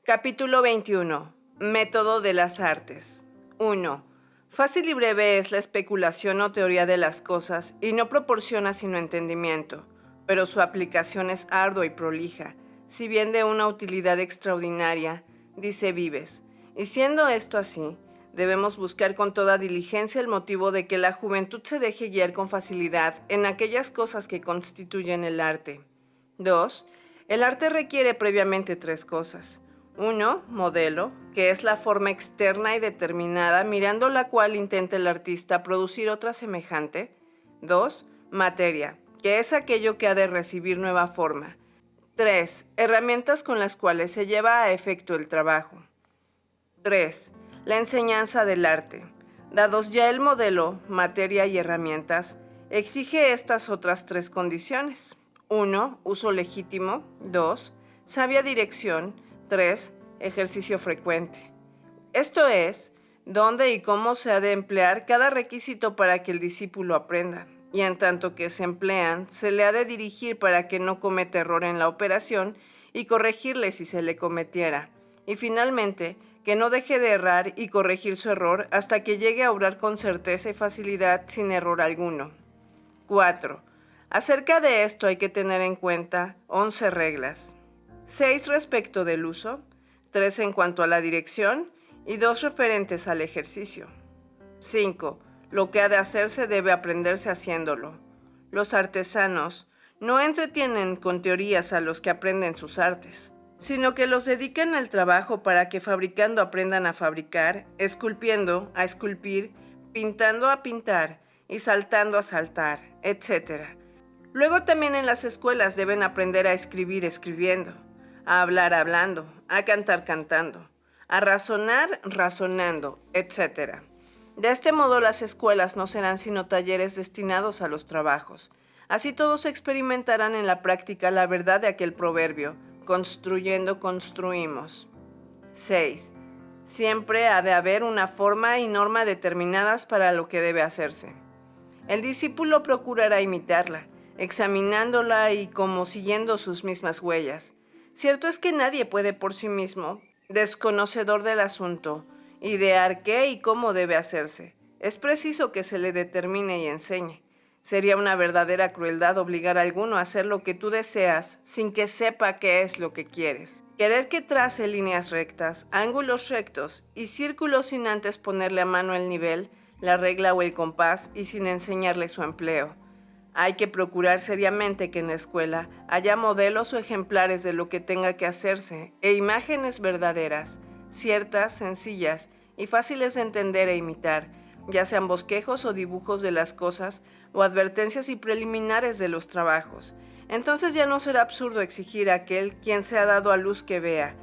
Capítulo 21. Método de las artes. 1. Fácil y breve es la especulación o teoría de las cosas y no proporciona sino entendimiento, pero su aplicación es ardua y prolija, si bien de una utilidad extraordinaria, dice Vives. Y siendo esto así, debemos buscar con toda diligencia el motivo de que la juventud se deje guiar con facilidad en aquellas cosas que constituyen el arte. 2. El arte requiere previamente tres cosas. 1. Modelo, que es la forma externa y determinada mirando la cual intenta el artista producir otra semejante. 2. Materia, que es aquello que ha de recibir nueva forma. 3. Herramientas con las cuales se lleva a efecto el trabajo. 3. La enseñanza del arte. Dados ya el modelo, materia y herramientas, exige estas otras tres condiciones. 1. Uso legítimo. 2. Sabia dirección. 3. Ejercicio frecuente. Esto es, dónde y cómo se ha de emplear cada requisito para que el discípulo aprenda, y en tanto que se emplean, se le ha de dirigir para que no cometa error en la operación y corregirle si se le cometiera, y finalmente, que no deje de errar y corregir su error hasta que llegue a obrar con certeza y facilidad sin error alguno. 4. Acerca de esto hay que tener en cuenta 11 reglas. 6 respecto del uso, 3 en cuanto a la dirección y 2 referentes al ejercicio. 5. Lo que ha de hacerse debe aprenderse haciéndolo. Los artesanos no entretienen con teorías a los que aprenden sus artes, sino que los dedican al trabajo para que fabricando aprendan a fabricar, esculpiendo a esculpir, pintando a pintar y saltando a saltar, etc. Luego también en las escuelas deben aprender a escribir escribiendo, a hablar hablando, a cantar cantando, a razonar razonando, etc. De este modo las escuelas no serán sino talleres destinados a los trabajos. Así todos experimentarán en la práctica la verdad de aquel proverbio, construyendo construimos. 6. Siempre ha de haber una forma y norma determinadas para lo que debe hacerse. El discípulo procurará imitarla, examinándola y como siguiendo sus mismas huellas. Cierto es que nadie puede por sí mismo, desconocedor del asunto, idear qué y cómo debe hacerse. Es preciso que se le determine y enseñe. Sería una verdadera crueldad obligar a alguno a hacer lo que tú deseas sin que sepa qué es lo que quieres. Querer que trace líneas rectas, ángulos rectos y círculos sin antes ponerle a mano el nivel, la regla o el compás y sin enseñarle su empleo. Hay que procurar seriamente que en la escuela haya modelos o ejemplares de lo que tenga que hacerse e imágenes verdaderas, ciertas, sencillas y fáciles de entender e imitar, ya sean bosquejos o dibujos de las cosas o advertencias y preliminares de los trabajos. Entonces ya no será absurdo exigir a aquel quien se ha dado a luz que vea,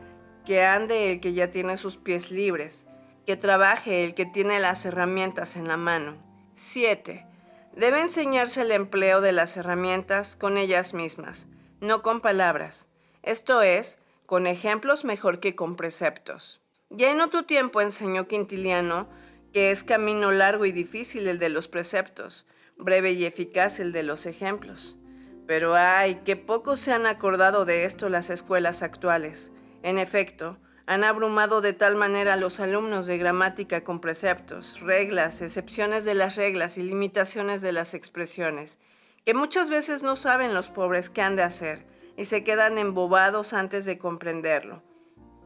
que ande el que ya tiene sus pies libres, que trabaje el que tiene las herramientas en la mano. 7. Debe enseñarse el empleo de las herramientas con ellas mismas, no con palabras. Esto es, con ejemplos mejor que con preceptos. Ya en otro tiempo enseñó Quintiliano que es camino largo y difícil el de los preceptos, breve y eficaz el de los ejemplos. Pero ¡ay, qué poco se han acordado de esto las escuelas actuales! En efecto, han abrumado de tal manera a los alumnos de gramática con preceptos, reglas, excepciones de las reglas y limitaciones de las expresiones, que muchas veces no saben los pobres qué han de hacer y se quedan embobados antes de comprenderlo.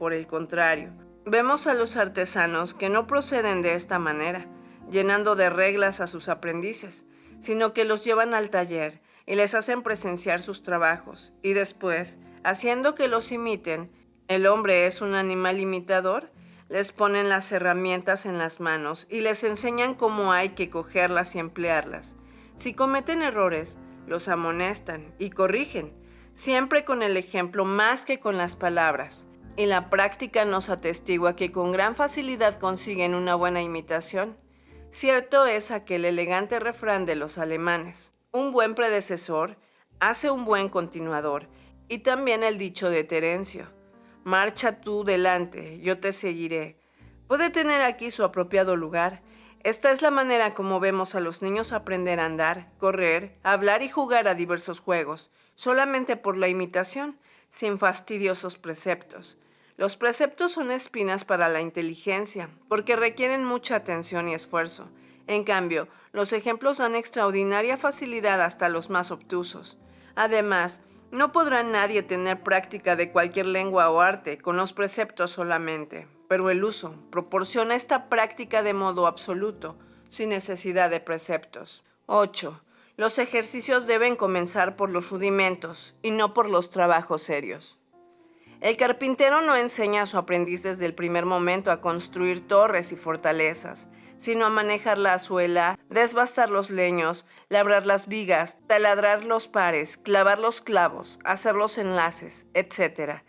Por el contrario, vemos a los artesanos que no proceden de esta manera, llenando de reglas a sus aprendices, sino que los llevan al taller y les hacen presenciar sus trabajos y después, haciendo que los imiten, el hombre es un animal imitador, les ponen las herramientas en las manos y les enseñan cómo hay que cogerlas y emplearlas. Si cometen errores, los amonestan y corrigen, siempre con el ejemplo más que con las palabras. Y la práctica nos atestigua que con gran facilidad consiguen una buena imitación. Cierto es aquel elegante refrán de los alemanes: un buen predecesor hace un buen continuador, y también el dicho de Terencio: marcha tú delante, yo te seguiré. Puede tener aquí su apropiado lugar. Esta es la manera como vemos a los niños aprender a andar, correr, hablar y jugar a diversos juegos, solamente por la imitación, sin fastidiosos preceptos. Los preceptos son espinas para la inteligencia, porque requieren mucha atención y esfuerzo. En cambio, los ejemplos dan extraordinaria facilidad hasta los más obtusos. Además, no podrá nadie tener práctica de cualquier lengua o arte con los preceptos solamente, pero el uso proporciona esta práctica de modo absoluto, sin necesidad de preceptos. 8. Los ejercicios deben comenzar por los rudimentos y no por los trabajos serios. El carpintero no enseña a su aprendiz desde el primer momento a construir torres y fortalezas, sino a manejar la azuela, desbastar los leños, labrar las vigas, taladrar los pares, clavar los clavos, hacer los enlaces, etc.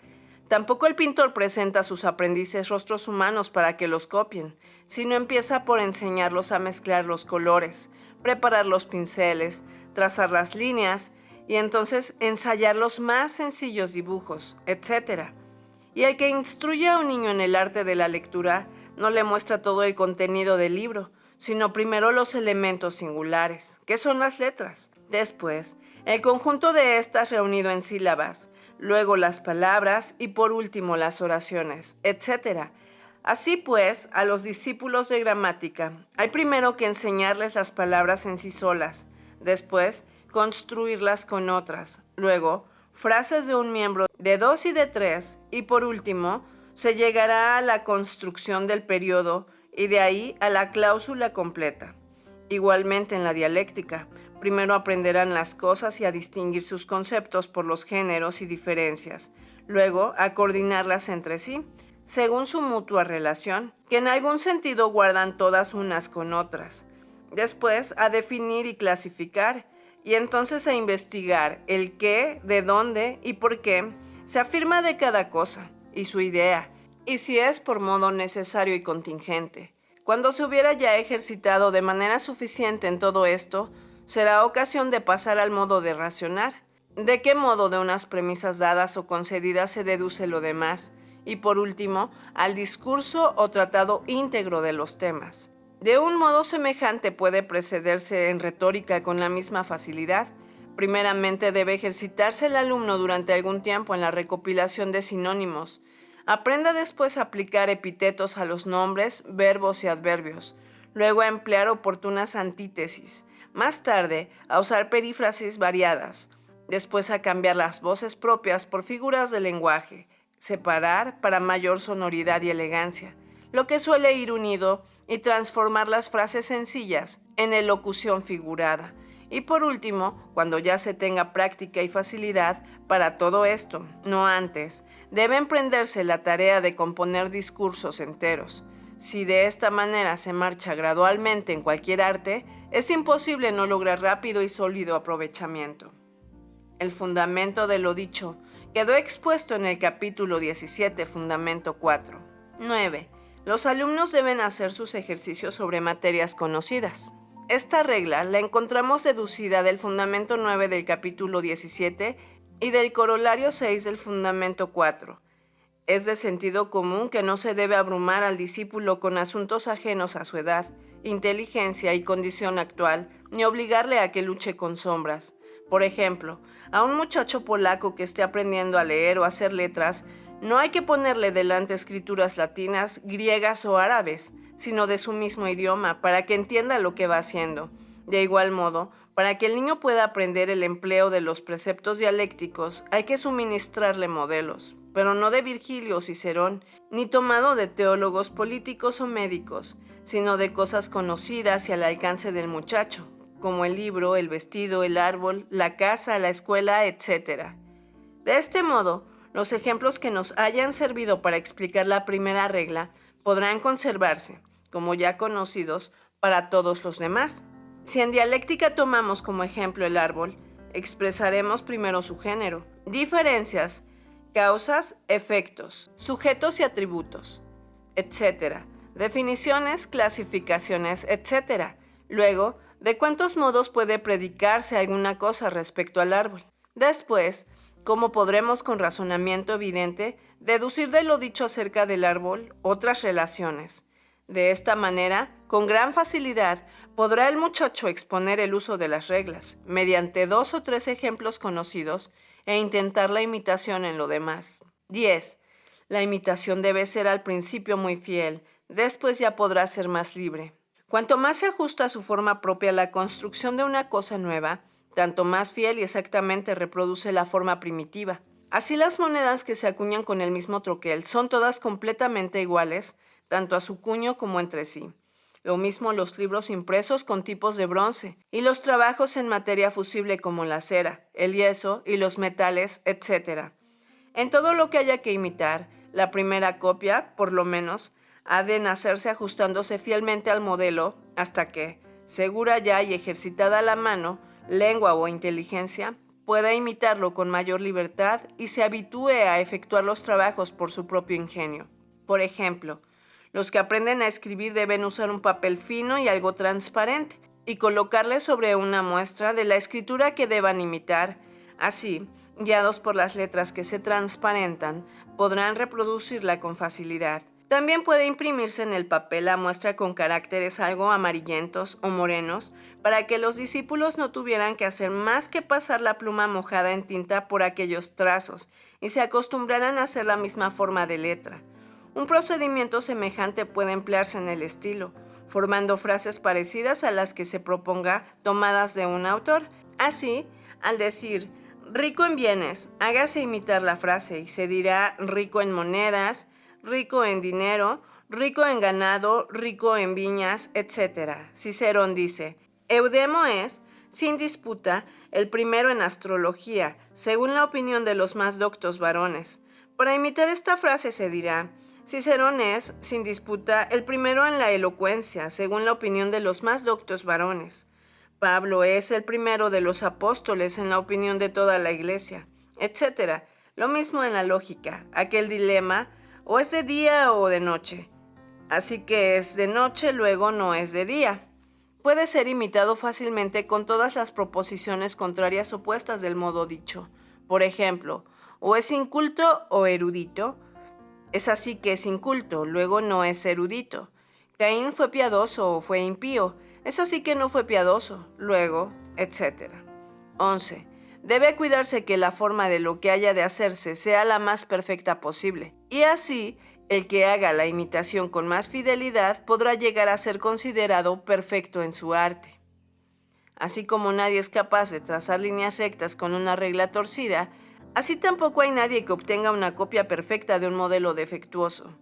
Tampoco el pintor presenta a sus aprendices rostros humanos para que los copien, sino empieza por enseñarlos a mezclar los colores, preparar los pinceles, trazar las líneas, y entonces ensayar los más sencillos dibujos, etc. Y el que instruye a un niño en el arte de la lectura no le muestra todo el contenido del libro, sino primero los elementos singulares, que son las letras. Después, el conjunto de estas reunido en sílabas, luego las palabras y por último las oraciones, etc. Así pues, a los discípulos de gramática hay primero que enseñarles las palabras en sí solas, después construirlas con otras, luego frases de un miembro de 2 y de 3 y por último se llegará a la construcción del periodo y de ahí a la cláusula completa. Igualmente en la dialéctica, primero aprenderán las cosas y a distinguir sus conceptos por los géneros y diferencias, luego a coordinarlas entre sí, según su mutua relación, que en algún sentido guardan todas unas con otras, después a definir y clasificar, y entonces a investigar el qué, de dónde y por qué se afirma de cada cosa, y su idea, y si es por modo necesario y contingente. Cuando se hubiera ya ejercitado de manera suficiente en todo esto, será ocasión de pasar al modo de racionar. ¿De qué modo de unas premisas dadas o concedidas se deduce lo demás? Y por último, al discurso o tratado íntegro de los temas. De un modo semejante puede procederse en retórica con la misma facilidad. Primeramente debe ejercitarse el alumno durante algún tiempo en la recopilación de sinónimos. Aprenda después a aplicar epítetos a los nombres, verbos y adverbios. Luego a emplear oportunas antítesis. Más tarde, a usar perífrasis variadas. Después a cambiar las voces propias por figuras de lenguaje. Separar para mayor sonoridad y elegancia, lo que suele ir unido, y transformar las frases sencillas en elocución figurada. Y por último, cuando ya se tenga práctica y facilidad para todo esto, no antes, debe emprenderse la tarea de componer discursos enteros. Si de esta manera se marcha gradualmente en cualquier arte, es imposible no lograr rápido y sólido aprovechamiento. El fundamento de lo dicho quedó expuesto en el capítulo 17, fundamento 4. 9. Los alumnos deben hacer sus ejercicios sobre materias conocidas. Esta regla la encontramos deducida del fundamento 9 del capítulo 17 y del corolario 6 del fundamento 4. Es de sentido común que no se debe abrumar al discípulo con asuntos ajenos a su edad, inteligencia y condición actual, ni obligarle a que luche con sombras. Por ejemplo, a un muchacho polaco que esté aprendiendo a leer o hacer letras, no hay que ponerle delante escrituras latinas, griegas o árabes, sino de su mismo idioma, para que entienda lo que va haciendo. De igual modo, para que el niño pueda aprender el empleo de los preceptos dialécticos, hay que suministrarle modelos, pero no de Virgilio o Cicerón, ni tomado de teólogos políticos o médicos, sino de cosas conocidas y al alcance del muchacho, como el libro, el vestido, el árbol, la casa, la escuela, etc. De este modo, los ejemplos que nos hayan servido para explicar la primera regla podrán conservarse, como ya conocidos, para todos los demás. Si en dialéctica tomamos como ejemplo el árbol, expresaremos primero su género, diferencias, causas, efectos, sujetos y atributos, etc. Definiciones, clasificaciones, etc. Luego, de cuántos modos puede predicarse alguna cosa respecto al árbol. Después, cómo podremos con razonamiento evidente deducir de lo dicho acerca del árbol otras relaciones. De esta manera, con gran facilidad, podrá el muchacho exponer el uso de las reglas, mediante 2 o 3 ejemplos conocidos, e intentar la imitación en lo demás. 10. La imitación debe ser al principio muy fiel, después ya podrá ser más libre. Cuanto más se ajusta a su forma propia la construcción de una cosa nueva, tanto más fiel y exactamente reproduce la forma primitiva. Así las monedas que se acuñan con el mismo troquel son todas completamente iguales, tanto a su cuño como entre sí. Lo mismo los libros impresos con tipos de bronce, y los trabajos en materia fusible como la cera, el yeso y los metales, etc. En todo lo que haya que imitar, la primera copia, por lo menos, ha de nacerse ajustándose fielmente al modelo hasta que, segura ya y ejercitada la mano, lengua o inteligencia, pueda imitarlo con mayor libertad y se habitúe a efectuar los trabajos por su propio ingenio. Por ejemplo, los que aprenden a escribir deben usar un papel fino y algo transparente y colocarle sobre una muestra de la escritura que deban imitar. Así, guiados por las letras que se transparentan, podrán reproducirla con facilidad. También puede imprimirse en el papel la muestra con caracteres algo amarillentos o morenos para que los discípulos no tuvieran que hacer más que pasar la pluma mojada en tinta por aquellos trazos y se acostumbraran a hacer la misma forma de letra. Un procedimiento semejante puede emplearse en el estilo, formando frases parecidas a las que se proponga tomadas de un autor. Así, al decir rico en bienes, hágase imitar la frase y se dirá rico en monedas, rico en dinero, rico en ganado, rico en viñas, etc. Cicerón dice, Eudemo es, sin disputa, el primero en astrología, según la opinión de los más doctos varones. Para imitar esta frase se dirá, Cicerón es, sin disputa, el primero en la elocuencia, según la opinión de los más doctos varones. Pablo es el primero de los apóstoles en la opinión de toda la iglesia, etc. Lo mismo en la lógica, aquel dilema, o es de día o de noche. Así que es de noche, luego no es de día. Puede ser imitado fácilmente con todas las proposiciones contrarias opuestas del modo dicho. Por ejemplo, o es inculto o erudito. Es así que es inculto, luego no es erudito. Caín fue piadoso o fue impío. Es así que no fue piadoso, luego, etc. 11. Debe cuidarse que la forma de lo que haya de hacerse sea la más perfecta posible. Y así, el que haga la imitación con más fidelidad podrá llegar a ser considerado perfecto en su arte. Así como nadie es capaz de trazar líneas rectas con una regla torcida, así tampoco hay nadie que obtenga una copia perfecta de un modelo defectuoso.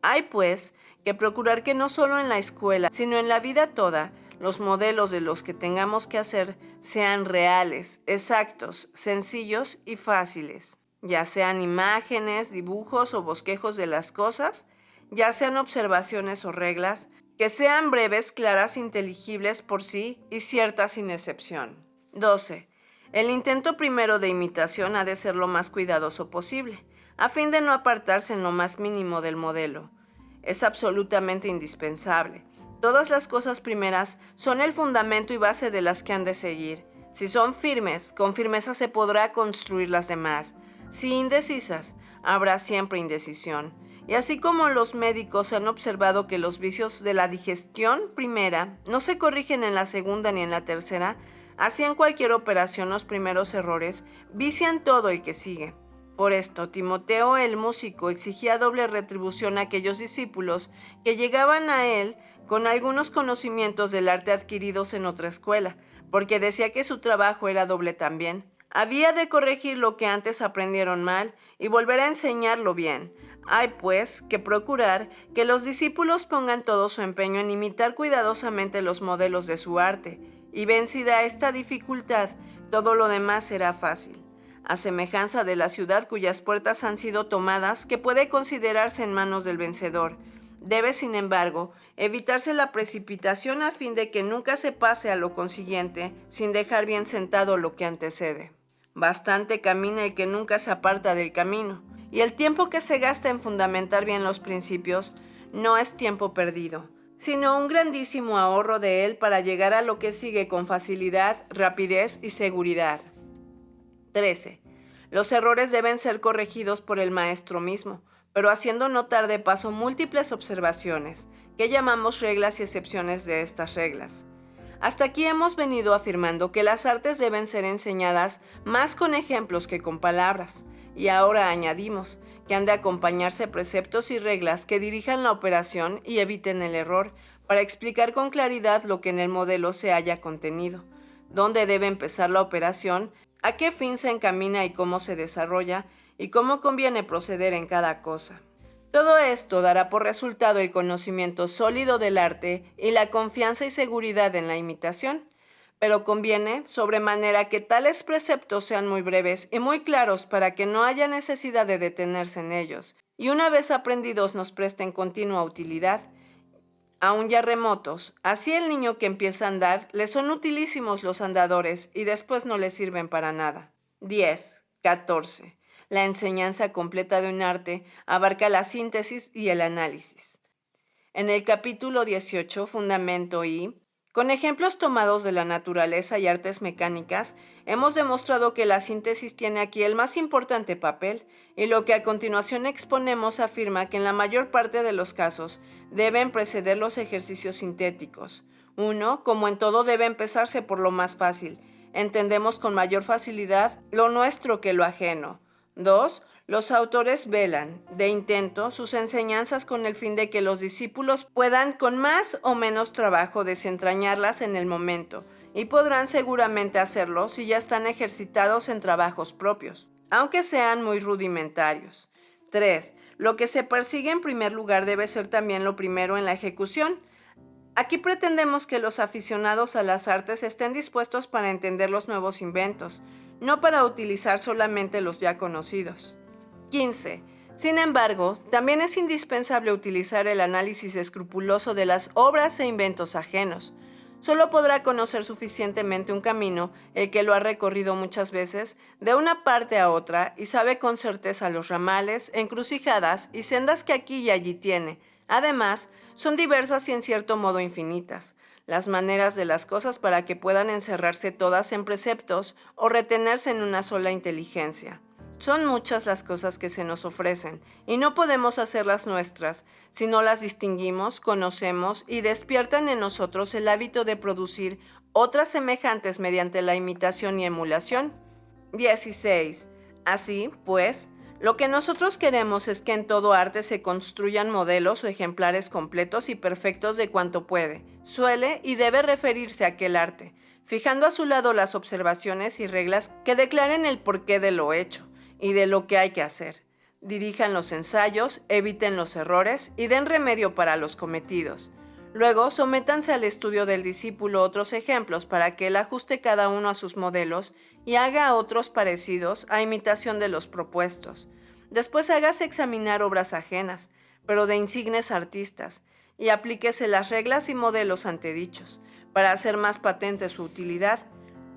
Hay, pues, que procurar que no solo en la escuela, sino en la vida toda, los modelos de los que tengamos que hacer sean reales, exactos, sencillos y fáciles. Ya sean imágenes, dibujos o bosquejos de las cosas, ya sean observaciones o reglas, que sean breves, claras, inteligibles por sí y ciertas sin excepción. 12. El intento primero de imitación ha de ser lo más cuidadoso posible, a fin de no apartarse en lo más mínimo del modelo. Es absolutamente indispensable. Todas las cosas primeras son el fundamento y base de las que han de seguir. Si son firmes, con firmeza se podrá construir las demás. Si indecisas, habrá siempre indecisión. Y así como los médicos han observado que los vicios de la digestión primera no se corrigen en la segunda ni en la tercera, así en cualquier operación los primeros errores vician todo el que sigue. Por esto, Timoteo el músico exigía doble retribución a aquellos discípulos que llegaban a él con algunos conocimientos del arte adquiridos en otra escuela, porque decía que su trabajo era doble también. Había de corregir lo que antes aprendieron mal y volver a enseñarlo bien. Hay, pues, que procurar que los discípulos pongan todo su empeño en imitar cuidadosamente los modelos de su arte, y vencida esta dificultad, todo lo demás será fácil. A semejanza de la ciudad cuyas puertas han sido tomadas, que puede considerarse en manos del vencedor. Debe, sin embargo, evitarse la precipitación a fin de que nunca se pase a lo consiguiente sin dejar bien sentado lo que antecede. Bastante camina el que nunca se aparta del camino, y el tiempo que se gasta en fundamentar bien los principios no es tiempo perdido, sino un grandísimo ahorro de él para llegar a lo que sigue con facilidad, rapidez y seguridad. 13. Los errores deben ser corregidos por el maestro mismo, pero haciendo notar de paso múltiples observaciones, que llamamos reglas y excepciones de estas reglas. Hasta aquí hemos venido afirmando que las artes deben ser enseñadas más con ejemplos que con palabras, y ahora añadimos que han de acompañarse preceptos y reglas que dirijan la operación y eviten el error, para explicar con claridad lo que en el modelo se haya contenido, dónde debe empezar la operación, a qué fin se encamina y cómo se desarrolla, y cómo conviene proceder en cada cosa. Todo esto dará por resultado el conocimiento sólido del arte y la confianza y seguridad en la imitación, pero conviene sobremanera que tales preceptos sean muy breves y muy claros para que no haya necesidad de detenerse en ellos, y una vez aprendidos nos presten continua utilidad, aún ya remotos. Así el niño que empieza a andar, le son utilísimos los andadores y después no le sirven para nada. 10. 14. La enseñanza completa de un arte abarca la síntesis y el análisis. En el capítulo 18, Fundamento y, con ejemplos tomados de la naturaleza y artes mecánicas, hemos demostrado que la síntesis tiene aquí el más importante papel, y lo que a continuación exponemos afirma que en la mayor parte de los casos deben preceder los ejercicios sintéticos. 1. Como en todo debe empezarse por lo más fácil. Entendemos con mayor facilidad lo nuestro que lo ajeno. 2. Los autores velan, de intento, sus enseñanzas con el fin de que los discípulos puedan con más o menos trabajo desentrañarlas en el momento, y podrán seguramente hacerlo si ya están ejercitados en trabajos propios, aunque sean muy rudimentarios. 3. Lo que se persigue en primer lugar debe ser también lo primero en la ejecución. Aquí pretendemos que los aficionados a las artes estén dispuestos para entender los nuevos inventos, no para utilizar solamente los ya conocidos. 15. Sin embargo, también es indispensable utilizar el análisis escrupuloso de las obras e inventos ajenos. Solo podrá conocer suficientemente un camino el que lo ha recorrido muchas veces de una parte a otra y sabe con certeza los ramales, encrucijadas y sendas que aquí y allí tiene. Además, son diversas y en cierto modo infinitas las maneras de las cosas para que puedan encerrarse todas en preceptos o retenerse en una sola inteligencia. Son muchas las cosas que se nos ofrecen, y no podemos hacerlas nuestras si no las distinguimos, conocemos y despiertan en nosotros el hábito de producir otras semejantes mediante la imitación y emulación. 16. Así, pues, lo que nosotros queremos es que en todo arte se construyan modelos o ejemplares completos y perfectos de cuanto puede, suele y debe referirse a aquel arte, fijando a su lado las observaciones y reglas que declaren el porqué de lo hecho y de lo que hay que hacer. Dirijan los ensayos, eviten los errores y den remedio para los cometidos. Luego, sométanse al estudio del discípulo otros ejemplos para que él ajuste cada uno a sus modelos y haga otros parecidos a imitación de los propuestos. Después hágase examinar obras ajenas, pero de insignes artistas, y aplíquese las reglas y modelos antedichos, para hacer más patente su utilidad,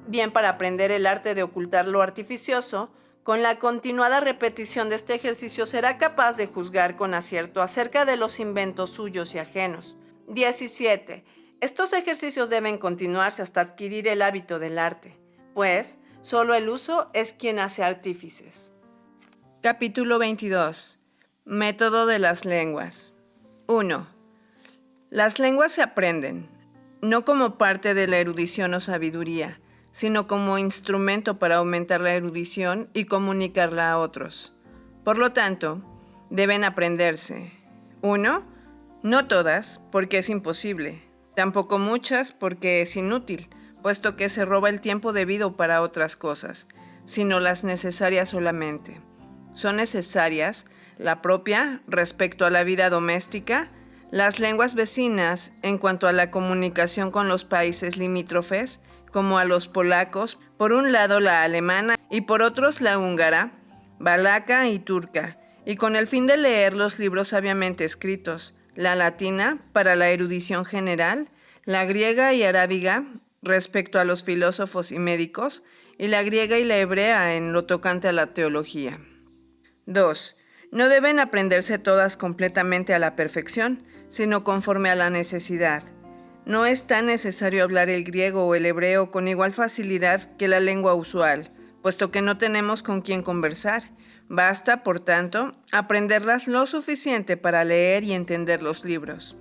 bien para aprender el arte de ocultar lo artificioso. Con la continuada repetición de este ejercicio será capaz de juzgar con acierto acerca de los inventos suyos y ajenos. 17. Estos ejercicios deben continuarse hasta adquirir el hábito del arte, pues solo el uso es quien hace artífices. Capítulo 22. Método de las lenguas. 1. Las lenguas se aprenden, no como parte de la erudición o sabiduría, sino como instrumento para aumentar la erudición y comunicarla a otros. Por lo tanto, deben aprenderse. 1. No todas, porque es imposible. Tampoco muchas, porque es inútil, puesto que se roba el tiempo debido para otras cosas, sino las necesarias solamente. Son necesarias la propia respecto a la vida doméstica, las lenguas vecinas en cuanto a la comunicación con los países limítrofes, como a los polacos, por un lado la alemana y por otros la húngara, valaca y turca, y con el fin de leer los libros sabiamente escritos, la latina para la erudición general, la griega y arábiga respecto a los filósofos y médicos, y la griega y la hebrea en lo tocante a la teología. 2. No deben aprenderse todas completamente a la perfección, sino conforme a la necesidad. No es tan necesario hablar el griego o el hebreo con igual facilidad que la lengua usual, puesto que no tenemos con quién conversar. Basta, por tanto, aprenderlas lo suficiente para leer y entender los libros.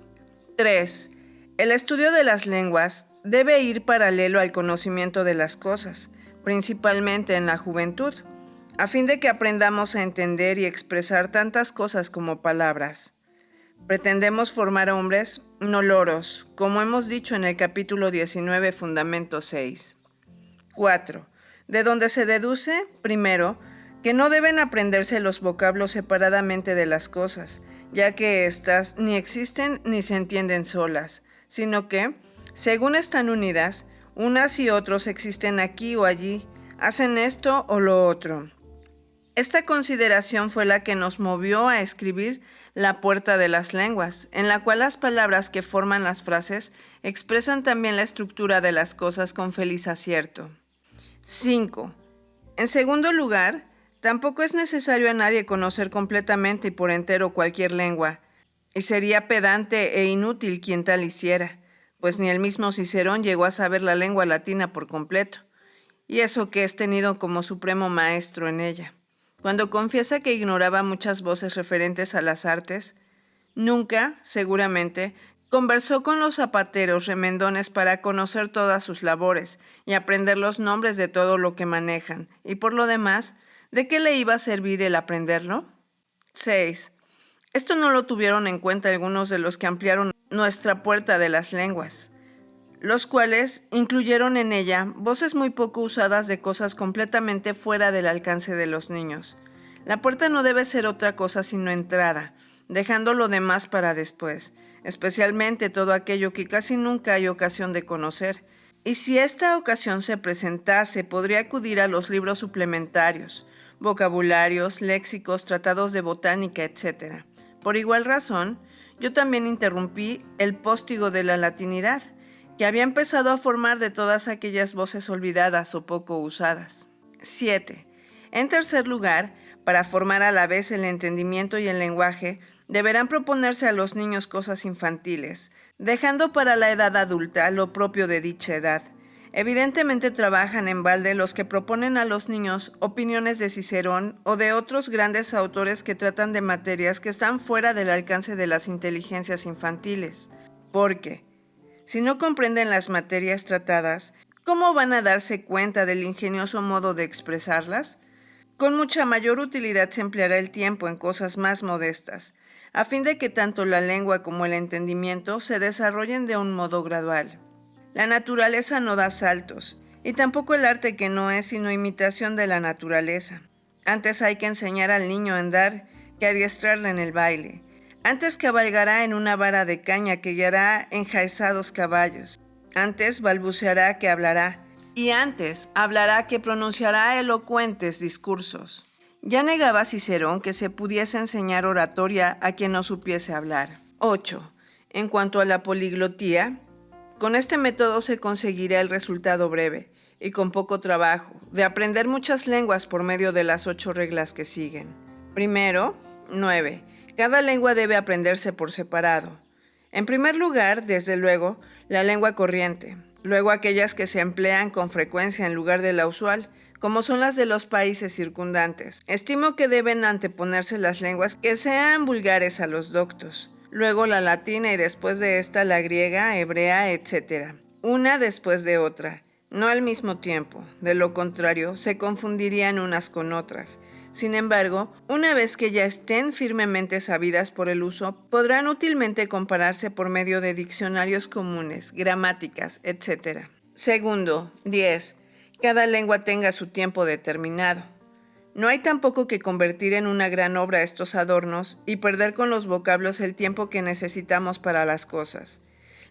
3. El estudio de las lenguas debe ir paralelo al conocimiento de las cosas, principalmente en la juventud. a fin de que aprendamos a entender y expresar tantas cosas como palabras. Pretendemos formar hombres, no loros, como hemos dicho en el capítulo 19, Fundamento 6. 4. De donde se deduce, primero, que no deben aprenderse los vocablos separadamente de las cosas, ya que éstas ni existen ni se entienden solas, sino que, según están unidas, unas y otros existen aquí o allí, hacen esto o lo otro. Esta consideración fue la que nos movió a escribir La Puerta de las Lenguas, en la cual las palabras que forman las frases expresan también la estructura de las cosas con feliz acierto. 5. En segundo lugar, tampoco es necesario a nadie conocer completamente y por entero cualquier lengua, y sería pedante e inútil quien tal hiciera, pues ni el mismo Cicerón llegó a saber la lengua latina por completo, y eso que es tenido como supremo maestro en ella. Cuando confiesa que ignoraba muchas voces referentes a las artes, nunca, seguramente, conversó con los zapateros remendones para conocer todas sus labores y aprender los nombres de todo lo que manejan, y por lo demás, ¿de qué le iba a servir el aprenderlo? 6. Esto no lo tuvieron en cuenta algunos de los que ampliaron nuestra puerta de las lenguas, los cuales incluyeron en ella voces muy poco usadas de cosas completamente fuera del alcance de los niños. La puerta no debe ser otra cosa sino entrada, dejando lo demás para después, especialmente todo aquello que casi nunca hay ocasión de conocer. Y si esta ocasión se presentase, podría acudir a los libros suplementarios, vocabularios, léxicos, tratados de botánica, etc. Por igual razón, yo también interrumpí el póstigo de la latinidad, que había empezado a formar de todas aquellas voces olvidadas o poco usadas. 7. En tercer lugar, para formar a la vez el entendimiento y el lenguaje, deberán proponerse a los niños cosas infantiles, dejando para la edad adulta lo propio de dicha edad. Evidentemente trabajan en balde los que proponen a los niños opiniones de Cicerón o de otros grandes autores que tratan de materias que están fuera del alcance de las inteligencias infantiles, porque si no comprenden las materias tratadas, ¿cómo van a darse cuenta del ingenioso modo de expresarlas? Con mucha mayor utilidad se empleará el tiempo en cosas más modestas, a fin de que tanto la lengua como el entendimiento se desarrollen de un modo gradual. La naturaleza no da saltos, y tampoco el arte, que no es sino imitación de la naturaleza. Antes hay que enseñar al niño a andar que adiestrarle en el baile. Antes cabalgará en una vara de caña que guiará enjaezados caballos. Antes balbuceará que hablará. Y antes hablará que pronunciará elocuentes discursos. Ya negaba Cicerón que se pudiese enseñar oratoria a quien no supiese hablar. 8. En cuanto a la poliglotía, con este método se conseguirá el resultado breve y con poco trabajo de aprender muchas lenguas por medio de las 8 reglas que siguen. Primero, 9. Cada lengua debe aprenderse por separado. En primer lugar, desde luego, la lengua corriente, luego aquellas que se emplean con frecuencia en lugar de la usual, como son las de los países circundantes. Estimo que deben anteponerse las lenguas que sean vulgares a los doctos, luego la latina y después de esta la griega, hebrea, etc. Una después de otra, no al mismo tiempo, de lo contrario se confundirían unas con otras. Sin embargo, una vez que ya estén firmemente sabidas por el uso, podrán útilmente compararse por medio de diccionarios comunes, gramáticas, etc. Segundo, 10. Cada lengua tenga su tiempo determinado. No hay tampoco que convertir en una gran obra estos adornos y perder con los vocablos el tiempo que necesitamos para las cosas.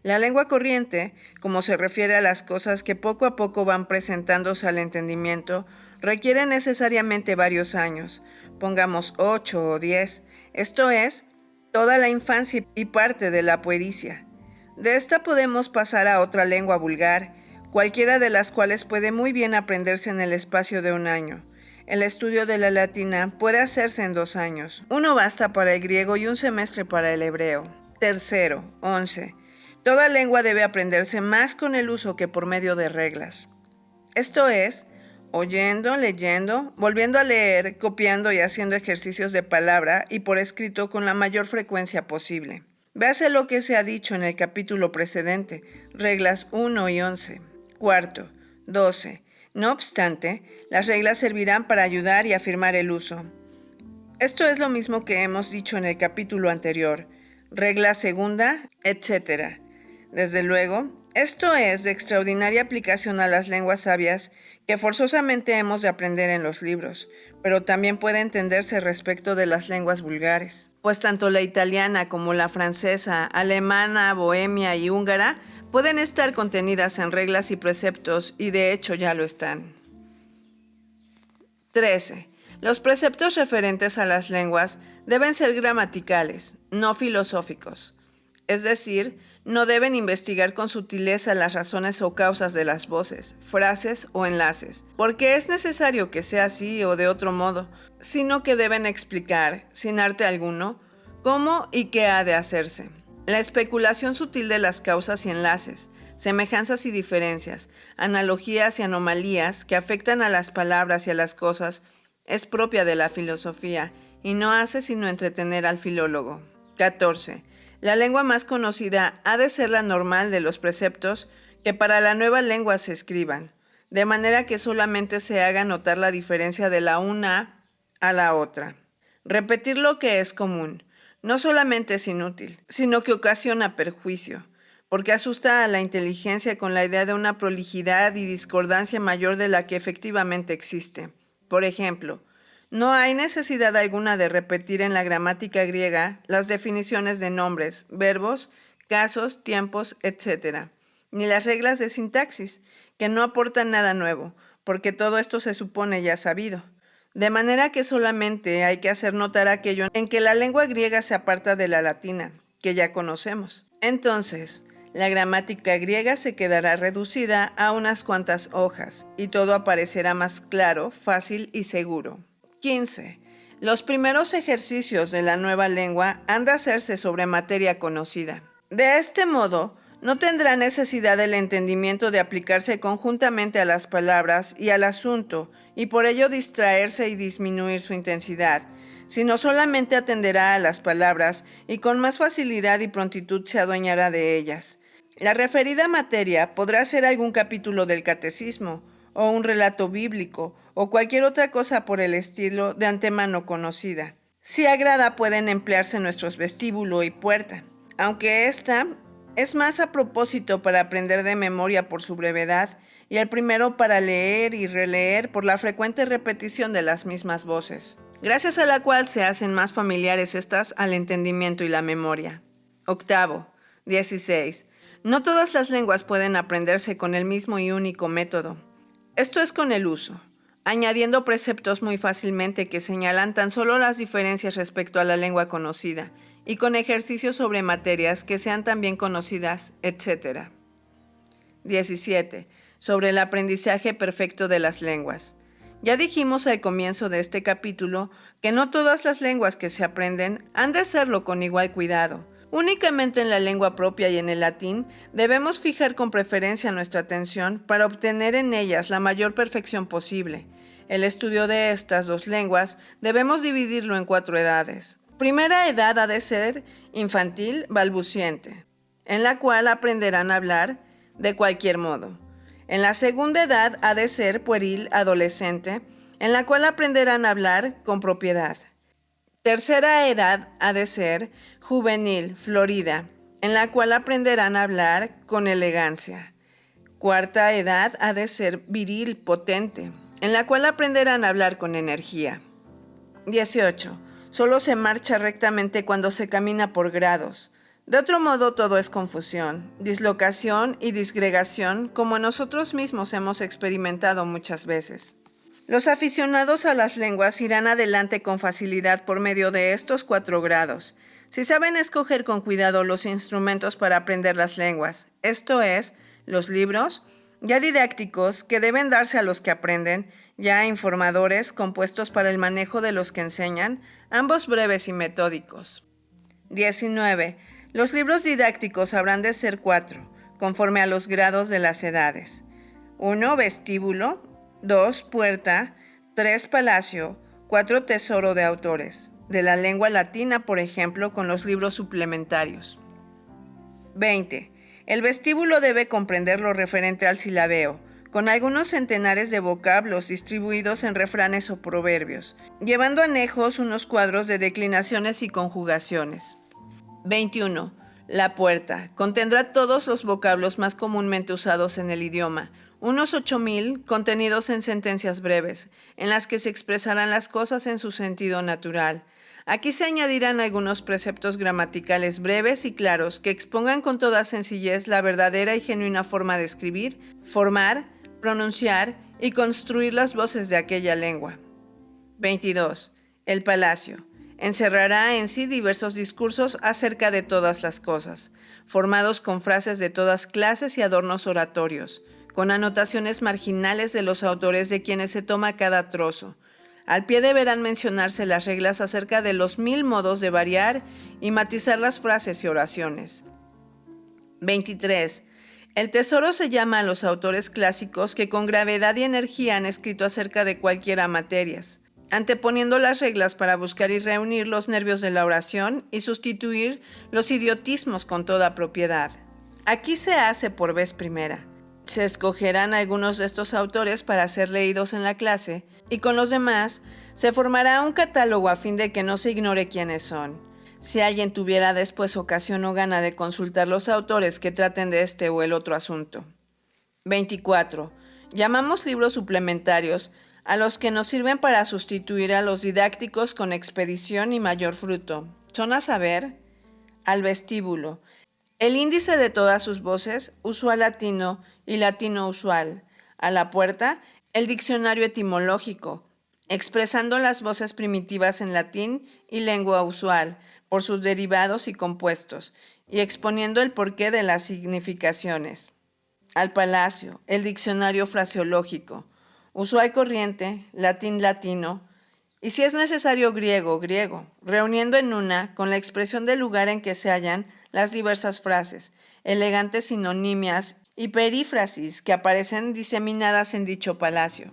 La lengua corriente, como se refiere a las cosas que poco a poco van presentándose al entendimiento, requiere necesariamente varios años, pongamos 8 o 10, esto es, toda la infancia y parte de la puericia. De esta podemos pasar a otra lengua vulgar, cualquiera de las cuales puede muy bien aprenderse en el espacio de un año. El estudio de la latina puede hacerse en 2 años. Uno basta para el griego y un semestre para el hebreo. Tercero, 11. Toda lengua debe aprenderse más con el uso que por medio de reglas. Esto es, oyendo, leyendo, volviendo a leer, copiando y haciendo ejercicios de palabra y por escrito con la mayor frecuencia posible. Véase lo que se ha dicho en el capítulo precedente, reglas 1 y 11. Cuarto, 12. No obstante, las reglas servirán para ayudar y afirmar el uso. Esto es lo mismo que hemos dicho en el capítulo anterior. Regla segunda, etc. Desde luego, esto es de extraordinaria aplicación a las lenguas sabias que forzosamente hemos de aprender en los libros, pero también puede entenderse respecto de las lenguas vulgares, pues tanto la italiana como la francesa, alemana, bohemia y húngara pueden estar contenidas en reglas y preceptos y de hecho ya lo están. 13. Los preceptos referentes a las lenguas deben ser gramaticales, no filosóficos. Es decir, no deben investigar con sutileza las razones o causas de las voces, frases o enlaces, porque es necesario que sea así o de otro modo, sino que deben explicar, sin arte alguno, cómo y qué ha de hacerse. La especulación sutil de las causas y enlaces, semejanzas y diferencias, analogías y anomalías que afectan a las palabras y a las cosas, es propia de la filosofía y no hace sino entretener al filólogo. 14. La lengua más conocida ha de ser la normal de los preceptos que para la nueva lengua se escriban, de manera que solamente se haga notar la diferencia de la una a la otra. Repetir lo que es común no solamente es inútil, sino que ocasiona perjuicio, porque asusta a la inteligencia con la idea de una prolijidad y discordancia mayor de la que efectivamente existe. Por ejemplo, no hay necesidad alguna de repetir en la gramática griega las definiciones de nombres, verbos, casos, tiempos, etc., ni las reglas de sintaxis, que no aportan nada nuevo, porque todo esto se supone ya sabido. De manera que solamente hay que hacer notar aquello en que la lengua griega se aparta de la latina, que ya conocemos. Entonces, la gramática griega se quedará reducida a unas cuantas hojas y todo aparecerá más claro, fácil y seguro. 15. Los primeros ejercicios de la nueva lengua han de hacerse sobre materia conocida. De este modo, no tendrá necesidad del entendimiento de aplicarse conjuntamente a las palabras y al asunto, y por ello distraerse y disminuir su intensidad, sino solamente atenderá a las palabras y con más facilidad y prontitud se adueñará de ellas. La referida materia podrá ser algún capítulo del catecismo, o un relato bíblico, o cualquier otra cosa por el estilo de antemano conocida. Si agrada, pueden emplearse nuestros vestíbulo y puerta, aunque esta es más a propósito para aprender de memoria por su brevedad, y el primero para leer y releer por la frecuente repetición de las mismas voces, gracias a la cual se hacen más familiares estas al entendimiento y la memoria. 8. 16. No todas las lenguas pueden aprenderse con el mismo y único método. Esto es con el uso, añadiendo preceptos muy fácilmente que señalan tan solo las diferencias respecto a la lengua conocida, y con ejercicios sobre materias que sean también conocidas, etc. 17. Sobre el aprendizaje perfecto de las lenguas. Ya dijimos al comienzo de este capítulo que no todas las lenguas que se aprenden han de serlo con igual cuidado. Únicamente en la lengua propia y en el latín debemos fijar con preferencia nuestra atención para obtener en ellas la mayor perfección posible. El estudio de estas dos lenguas debemos dividirlo en 4 edades. Primera edad ha de ser infantil balbuciente, en la cual aprenderán a hablar de cualquier modo. En la segunda edad ha de ser pueril adolescente, en la cual aprenderán a hablar con propiedad. Tercera edad ha de ser juvenil, florida, en la cual aprenderán a hablar con elegancia. Cuarta edad ha de ser viril, potente, en la cual aprenderán a hablar con energía. 18. Solo se marcha rectamente cuando se camina por grados. De otro modo todo es confusión, dislocación y disgregación, como nosotros mismos hemos experimentado muchas veces. Los aficionados a las lenguas irán adelante con facilidad por medio de estos 4 grados, si saben escoger con cuidado los instrumentos para aprender las lenguas, esto es, los libros, ya didácticos, que deben darse a los que aprenden, ya informadores, compuestos para el manejo de los que enseñan, ambos breves y metódicos. 19. Los libros didácticos habrán de ser 4, conforme a los grados de las edades. 1. Vestíbulo. 2. Puerta. 3. Palacio. 4. Tesoro de autores. De la lengua latina, por ejemplo, con los libros suplementarios. 20. El vestíbulo debe comprender lo referente al silabeo, con algunos centenares de vocablos distribuidos en refranes o proverbios, llevando anejos unos cuadros de declinaciones y conjugaciones. 21. La puerta. Contendrá todos los vocablos más comúnmente usados en el idioma, unos 8,000 contenidos en sentencias breves, en las que se expresarán las cosas en su sentido natural. Aquí se añadirán algunos preceptos gramaticales breves y claros que expongan con toda sencillez la verdadera y genuina forma de escribir, formar, pronunciar y construir las voces de aquella lengua. 22. El palacio. Encerrará en sí diversos discursos acerca de todas las cosas, formados con frases de todas clases y adornos oratorios, con anotaciones marginales de los autores de quienes se toma cada trozo. Al pie deberán mencionarse las reglas acerca de los 1000 modos de variar y matizar las frases y oraciones. 23. El tesoro se llama a los autores clásicos que con gravedad y energía han escrito acerca de cualquiera materias, anteponiendo las reglas para buscar y reunir los nervios de la oración y sustituir los idiotismos con toda propiedad. Aquí se hace por vez primera. Se escogerán algunos de estos autores para ser leídos en la clase y con los demás se formará un catálogo a fin de que no se ignore quiénes son. Si alguien tuviera después ocasión o gana de consultar los autores que traten de este o el otro asunto. 24. Llamamos libros suplementarios a los que nos sirven para sustituir a los didácticos con expedición y mayor fruto. Son a saber, al vestíbulo, el índice de todas sus voces, usual latino y latino usual. A la puerta, el diccionario etimológico, expresando las voces primitivas en latín y lengua usual, por sus derivados y compuestos, y exponiendo el porqué de las significaciones. Al palacio, el diccionario fraseológico, usual corriente, latín latino, y si es necesario griego, griego, reuniendo en una, con la expresión del lugar en que se hallan, las diversas frases, elegantes sinonimias y perífrasis que aparecen diseminadas en dicho palacio.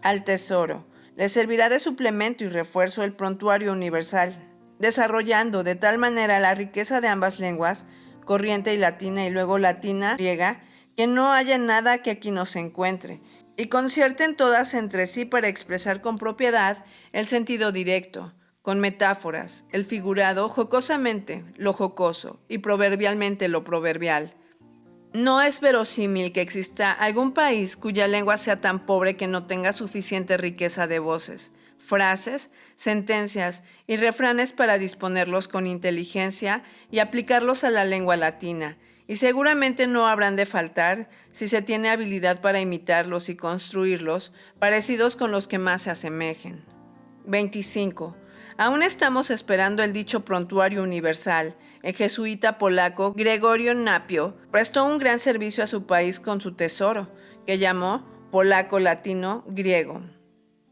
Al tesoro, le servirá de suplemento y refuerzo el prontuario universal, desarrollando de tal manera la riqueza de ambas lenguas, corriente y latina y luego latina, griega, que no haya nada que aquí no se encuentre, y concierten todas entre sí para expresar con propiedad el sentido directo, con metáforas, el figurado, jocosamente lo jocoso y proverbialmente lo proverbial. No es verosímil que exista algún país cuya lengua sea tan pobre que no tenga suficiente riqueza de voces, frases, sentencias y refranes para disponerlos con inteligencia y aplicarlos a la lengua latina, y seguramente no habrán de faltar, si se tiene habilidad para imitarlos y construirlos, parecidos con los que más se asemejen. 25. Aún estamos esperando el dicho prontuario universal. El jesuita polaco Gregorio Napio prestó un gran servicio a su país con su tesoro, que llamó polaco latino griego.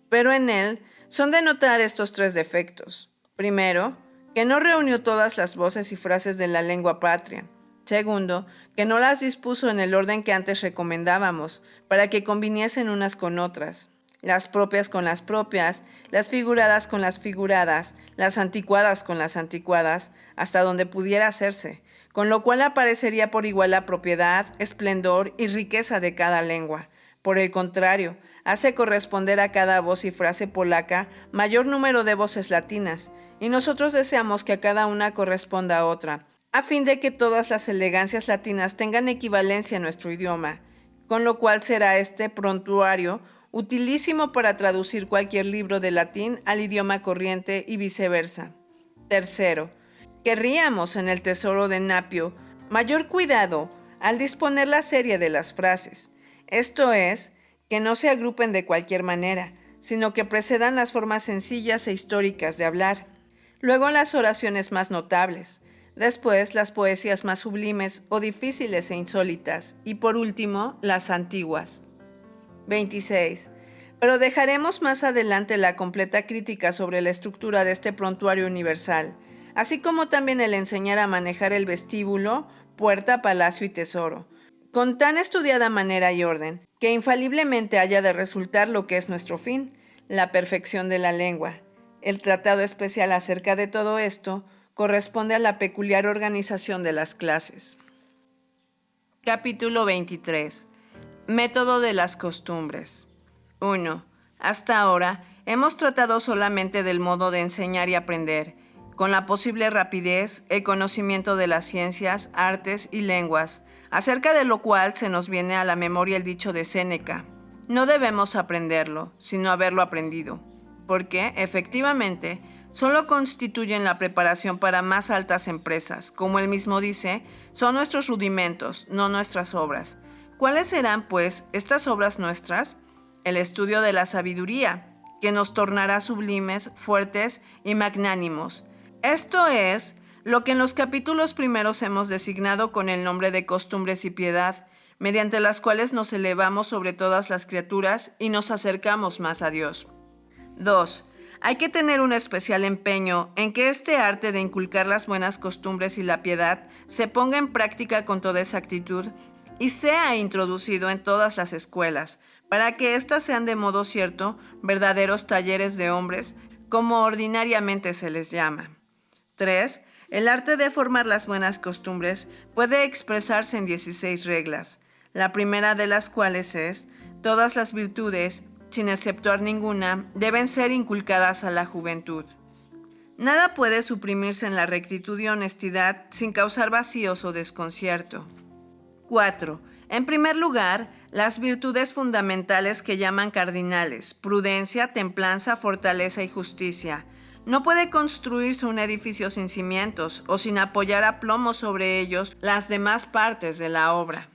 Pero en él son de notar estos 3 defectos. Primero, que no reunió todas las voces y frases de la lengua patria. Segundo, que no las dispuso en el orden que antes recomendábamos, para que conviniesen unas con otras. Las propias con las propias, las figuradas con las figuradas, las anticuadas con las anticuadas, hasta donde pudiera hacerse, con lo cual aparecería por igual la propiedad, esplendor y riqueza de cada lengua. Por el contrario, hace corresponder a cada voz y frase polaca mayor número de voces latinas, y nosotros deseamos que a cada una corresponda a otra, a fin de que todas las elegancias latinas tengan equivalencia en nuestro idioma, con lo cual será este prontuario utilísimo para traducir cualquier libro de latín al idioma corriente y viceversa. Tercero, querríamos en el tesoro de Napio mayor cuidado al disponer la serie de las frases, esto es, que no se agrupen de cualquier manera, sino que precedan las formas sencillas e históricas de hablar, luego las oraciones más notables, después las poesías más sublimes o difíciles e insólitas, y por último, las antiguas. 26. Pero dejaremos más adelante la completa crítica sobre la estructura de este prontuario universal, así como también el enseñar a manejar el vestíbulo, puerta, palacio y tesoro, con tan estudiada manera y orden, que infaliblemente haya de resultar lo que es nuestro fin, la perfección de la lengua. El tratado especial acerca de todo esto corresponde a la peculiar organización de las clases. Capítulo 23. Método de las costumbres. 1. Hasta ahora hemos tratado solamente del modo de enseñar y aprender, con la posible rapidez, el conocimiento de las ciencias, artes y lenguas, acerca de lo cual se nos viene a la memoria el dicho de Séneca: no debemos aprenderlo, sino haberlo aprendido, porque, efectivamente, solo constituyen la preparación para más altas empresas. Como él mismo dice, son nuestros rudimentos, no nuestras obras. ¿Cuáles serán, pues, estas obras nuestras? El estudio de la sabiduría, que nos tornará sublimes, fuertes y magnánimos. Esto es lo que en los capítulos primeros hemos designado con el nombre de costumbres y piedad, mediante las cuales nos elevamos sobre todas las criaturas y nos acercamos más a Dios. 2. Hay que tener un especial empeño en que este arte de inculcar las buenas costumbres y la piedad se ponga en práctica con toda exactitud y sea introducido en todas las escuelas, para que éstas sean de modo cierto verdaderos talleres de hombres, como ordinariamente se les llama. 3. El arte de formar las buenas costumbres puede expresarse en 16 reglas, la primera de las cuales es: todas las virtudes, sin exceptuar ninguna, deben ser inculcadas a la juventud. Nada puede suprimirse en la rectitud y honestidad sin causar vacíos o desconcierto. 4. En primer lugar, las virtudes fundamentales que llaman cardinales: prudencia, templanza, fortaleza y justicia. No puede construirse un edificio sin cimientos o sin apoyar a plomo sobre ellos las demás partes de la obra.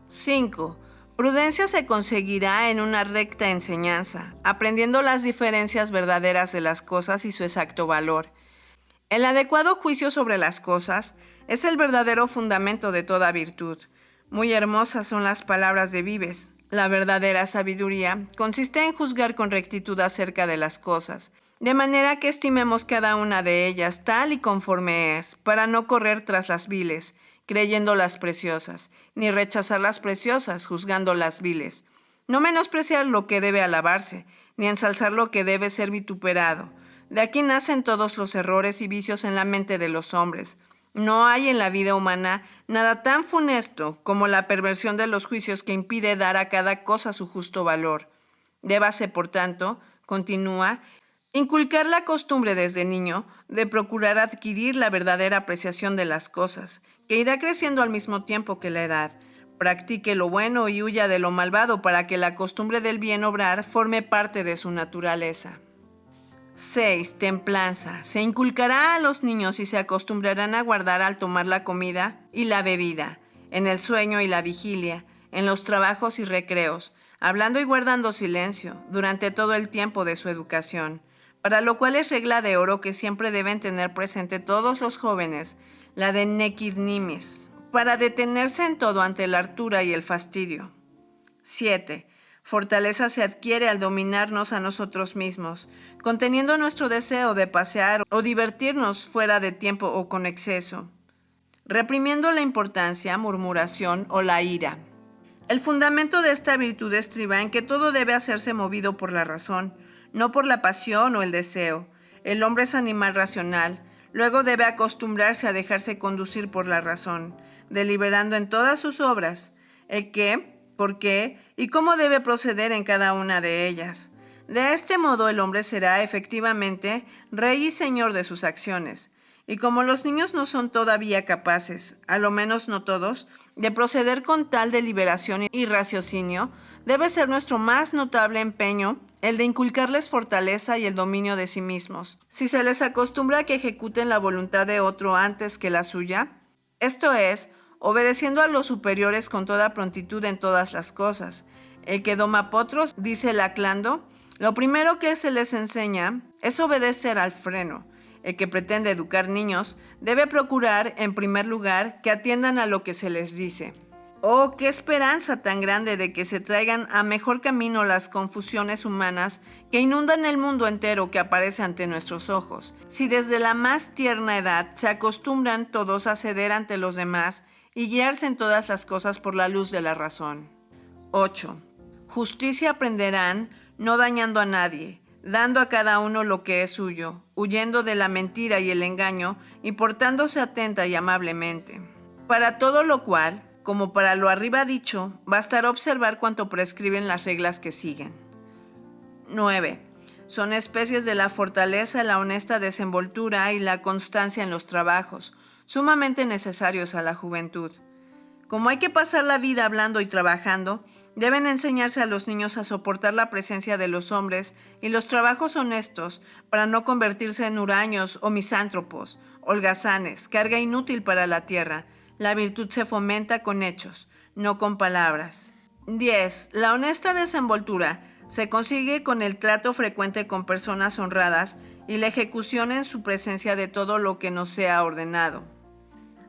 5. Prudencia se conseguirá en una recta enseñanza, aprendiendo las diferencias verdaderas de las cosas y su exacto valor. El adecuado juicio sobre las cosas es el verdadero fundamento de toda virtud. Muy hermosas son las palabras de Vives. La verdadera sabiduría consiste en juzgar con rectitud acerca de las cosas, de manera que estimemos cada una de ellas tal y conforme es, para no correr tras las viles, creyéndolas preciosas, ni rechazar las preciosas, juzgando las viles. No menospreciar lo que debe alabarse, ni ensalzar lo que debe ser vituperado. De aquí nacen todos los errores y vicios en la mente de los hombres. No hay en la vida humana nada tan funesto como la perversión de los juicios que impide dar a cada cosa su justo valor. Débase, por tanto, continúa, inculcar la costumbre desde niño de procurar adquirir la verdadera apreciación de las cosas, que irá creciendo al mismo tiempo que la edad. Practique lo bueno y huya de lo malvado para que la costumbre del bien obrar forme parte de su naturaleza. 6. Templanza. Se inculcará a los niños y se acostumbrarán a guardar al tomar la comida y la bebida, en el sueño y la vigilia, en los trabajos y recreos, hablando y guardando silencio durante todo el tiempo de su educación, para lo cual es regla de oro que siempre deben tener presente todos los jóvenes, la de Nequid nimis, para detenerse en todo ante la hartura y el fastidio. 7. Fortaleza se adquiere al dominarnos a nosotros mismos, conteniendo nuestro deseo de pasear o divertirnos fuera de tiempo o con exceso, reprimiendo la importancia, murmuración o la ira. El fundamento de esta virtud estriba en que todo debe hacerse movido por la razón, no por la pasión o el deseo. El hombre es animal racional, luego debe acostumbrarse a dejarse conducir por la razón, deliberando en todas sus obras el qué, por qué y cómo debe proceder en cada una de ellas. De este modo el hombre será efectivamente rey y señor de sus acciones. Y como los niños no son todavía capaces, a lo menos no todos, de proceder con tal deliberación y raciocinio, debe ser nuestro más notable empeño el de inculcarles fortaleza y el dominio de sí mismos. Si se les acostumbra a que ejecuten la voluntad de otro antes que la suya, esto es, obedeciendo a los superiores con toda prontitud en todas las cosas. El que doma potros, dice Laclando, lo primero que se les enseña es obedecer al freno. El que pretende educar niños debe procurar, en primer lugar, que atiendan a lo que se les dice. ¡Oh, qué esperanza tan grande de que se traigan a mejor camino las confusiones humanas que inundan el mundo entero que aparece ante nuestros ojos! Si desde la más tierna edad se acostumbran todos a ceder ante los demás y guiarse en todas las cosas por la luz de la razón. 8. Justicia aprenderán, no dañando a nadie, dando a cada uno lo que es suyo, huyendo de la mentira y el engaño y portándose atenta y amablemente. Para todo lo cual, como para lo arriba dicho, bastará observar cuanto prescriben las reglas que siguen. 9. Son especies de la fortaleza, la honesta desenvoltura y la constancia en los trabajos, sumamente necesarios a la juventud. Como hay que pasar la vida hablando y trabajando, deben enseñarse a los niños a soportar la presencia de los hombres y los trabajos honestos para no convertirse en huraños o misántropos, holgazanes, carga inútil para la tierra. La virtud se fomenta con hechos, no con palabras. 10. La honesta desenvoltura se consigue con el trato frecuente con personas honradas y la ejecución en su presencia de todo lo que nos sea ordenado.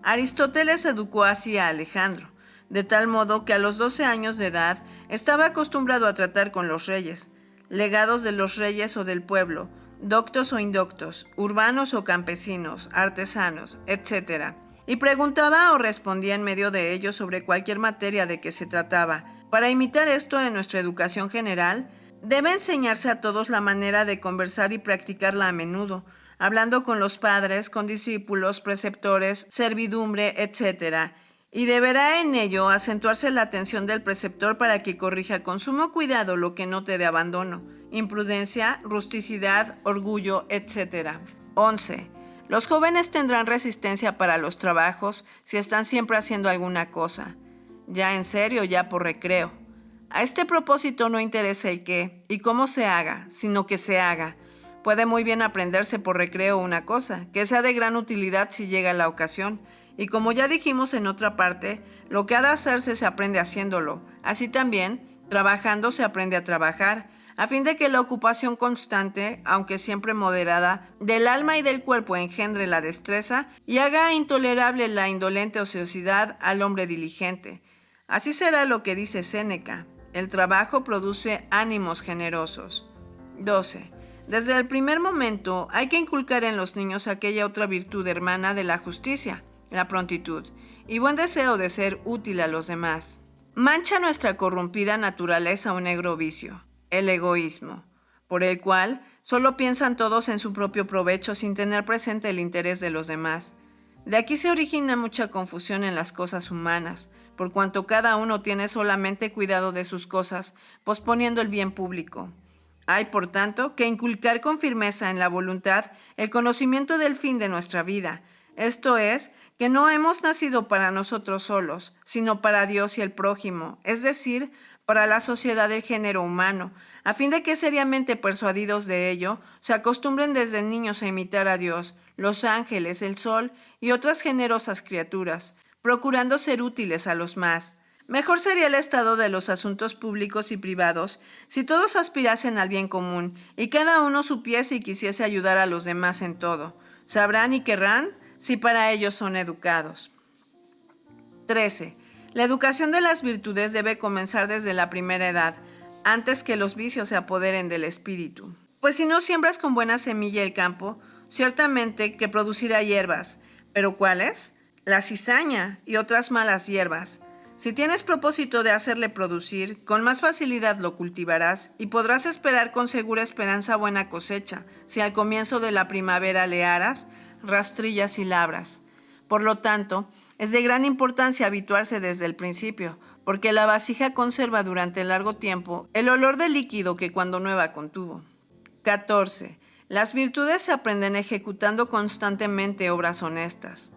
Aristóteles educó así a Alejandro, de tal modo que a los 12 años de edad estaba acostumbrado a tratar con los reyes, legados de los reyes o del pueblo, doctos o indoctos, urbanos o campesinos, artesanos, etc. Y preguntaba o respondía en medio de ellos sobre cualquier materia de que se trataba. Para imitar esto en nuestra educación general, debe enseñarse a todos la manera de conversar y practicarla a menudo, hablando con los padres, con discípulos, preceptores, servidumbre, etc. Y deberá en ello acentuarse la atención del preceptor para que corrija con sumo cuidado lo que note de abandono, imprudencia, rusticidad, orgullo, etc. 11. Los jóvenes tendrán resistencia para los trabajos si están siempre haciendo alguna cosa, ya en serio, ya por recreo. A este propósito no interesa el qué y cómo se haga, sino que se haga. Puede muy bien aprenderse por recreo una cosa, que sea de gran utilidad si llega la ocasión. Y como ya dijimos en otra parte, lo que ha de hacerse se aprende haciéndolo. Así también, trabajando se aprende a trabajar, a fin de que la ocupación constante, aunque siempre moderada, del alma y del cuerpo engendre la destreza y haga intolerable la indolente ociosidad al hombre diligente. Así será lo que dice Séneca: el trabajo produce ánimos generosos. 12. Desde el primer momento hay que inculcar en los niños aquella otra virtud hermana de la justicia, la prontitud, y buen deseo de ser útil a los demás. Mancha nuestra corrompida naturaleza un negro vicio, el egoísmo, por el cual solo piensan todos en su propio provecho sin tener presente el interés de los demás. De aquí se origina mucha confusión en las cosas humanas, por cuanto cada uno tiene solamente cuidado de sus cosas, posponiendo el bien público. Hay, por tanto, que inculcar con firmeza en la voluntad el conocimiento del fin de nuestra vida. Esto es, que no hemos nacido para nosotros solos, sino para Dios y el prójimo, es decir, para la sociedad del género humano, a fin de que seriamente persuadidos de ello, se acostumbren desde niños a imitar a Dios, los ángeles, el sol y otras generosas criaturas, procurando ser útiles a los más. Mejor sería el estado de los asuntos públicos y privados si todos aspirasen al bien común y cada uno supiese y quisiese ayudar a los demás en todo. Sabrán y querrán si para ellos son educados. 13. La educación de las virtudes debe comenzar desde la primera edad, antes que los vicios se apoderen del espíritu. Pues si no siembras con buena semilla el campo, ciertamente que producirá hierbas. ¿Pero cuáles? La cizaña y otras malas hierbas. Si tienes propósito de hacerle producir, con más facilidad lo cultivarás y podrás esperar con segura esperanza buena cosecha, si al comienzo de la primavera le aras, rastrillas y labras. Por lo tanto, es de gran importancia habituarse desde el principio, porque la vasija conserva durante largo tiempo el olor del líquido que cuando nueva contuvo. 14. Las virtudes se aprenden ejecutando constantemente obras honestas.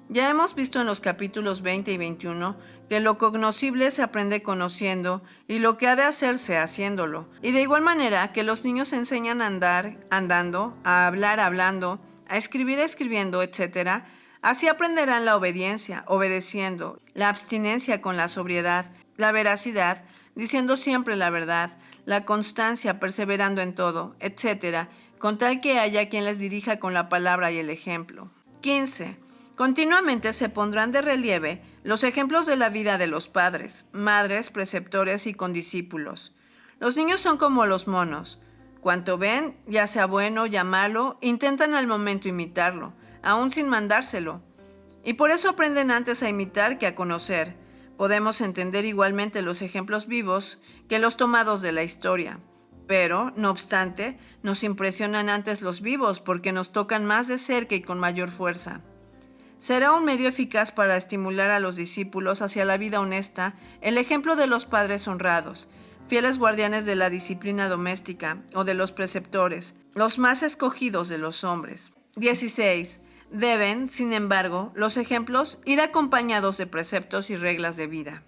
Ya hemos visto en los capítulos 20 y 21 que lo cognoscible se aprende conociendo y lo que ha de hacerse haciéndolo. Y de igual manera que los niños enseñan a andar andando, a hablar hablando, a escribir escribiendo, etc., así aprenderán la obediencia, obedeciendo, la abstinencia con la sobriedad, la veracidad, diciendo siempre la verdad, la constancia, perseverando en todo, etc., con tal que haya quien les dirija con la palabra y el ejemplo. 15. Continuamente se pondrán de relieve los ejemplos de la vida de los padres, madres, preceptores y condiscípulos. Los niños son como los monos. Cuanto ven, ya sea bueno ya malo, intentan al momento imitarlo, aún sin mandárselo. Y por eso aprenden antes a imitar que a conocer. Podemos entender igualmente los ejemplos vivos que los tomados de la historia. Pero, no obstante, nos impresionan antes los vivos porque nos tocan más de cerca y con mayor fuerza. Será un medio eficaz para estimular a los discípulos hacia la vida honesta el ejemplo de los padres honrados, fieles guardianes de la disciplina doméstica o de los preceptores, los más escogidos de los hombres. 16. Deben, sin embargo, los ejemplos ir acompañados de preceptos y reglas de vida.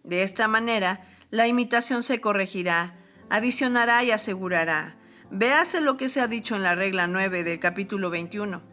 De esta manera, la imitación se corregirá, adicionará y asegurará. Véase lo que se ha dicho en la regla 9 del capítulo 21.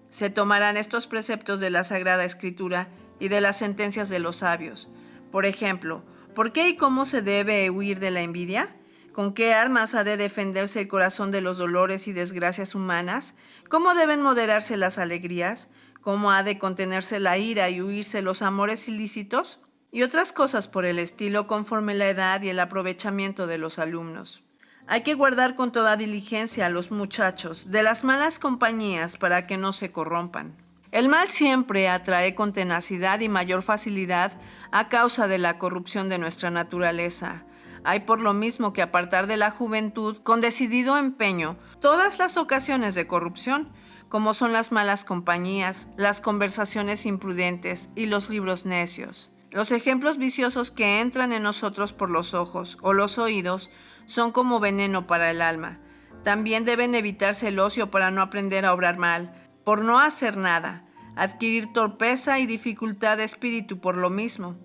Se tomarán estos preceptos de la Sagrada Escritura y de las sentencias de los sabios. Por ejemplo, ¿por qué y cómo se debe huir de la envidia? ¿Con qué armas ha de defenderse el corazón de los dolores y desgracias humanas? ¿Cómo deben moderarse las alegrías? ¿Cómo ha de contenerse la ira y huirse los amores ilícitos? Y otras cosas por el estilo conforme la edad y el aprovechamiento de los alumnos. Hay que guardar con toda diligencia a los muchachos de las malas compañías para que no se corrompan. El mal siempre atrae con tenacidad y mayor facilidad a causa de la corrupción de nuestra naturaleza. Hay por lo mismo que apartar de la juventud con decidido empeño todas las ocasiones de corrupción, como son las malas compañías, las conversaciones imprudentes y los libros necios. Los ejemplos viciosos que entran en nosotros por los ojos o los oídos son como veneno para el alma. También deben evitarse el ocio para no aprender a obrar mal, por no hacer nada, adquirir torpeza y dificultad de espíritu por lo mismo.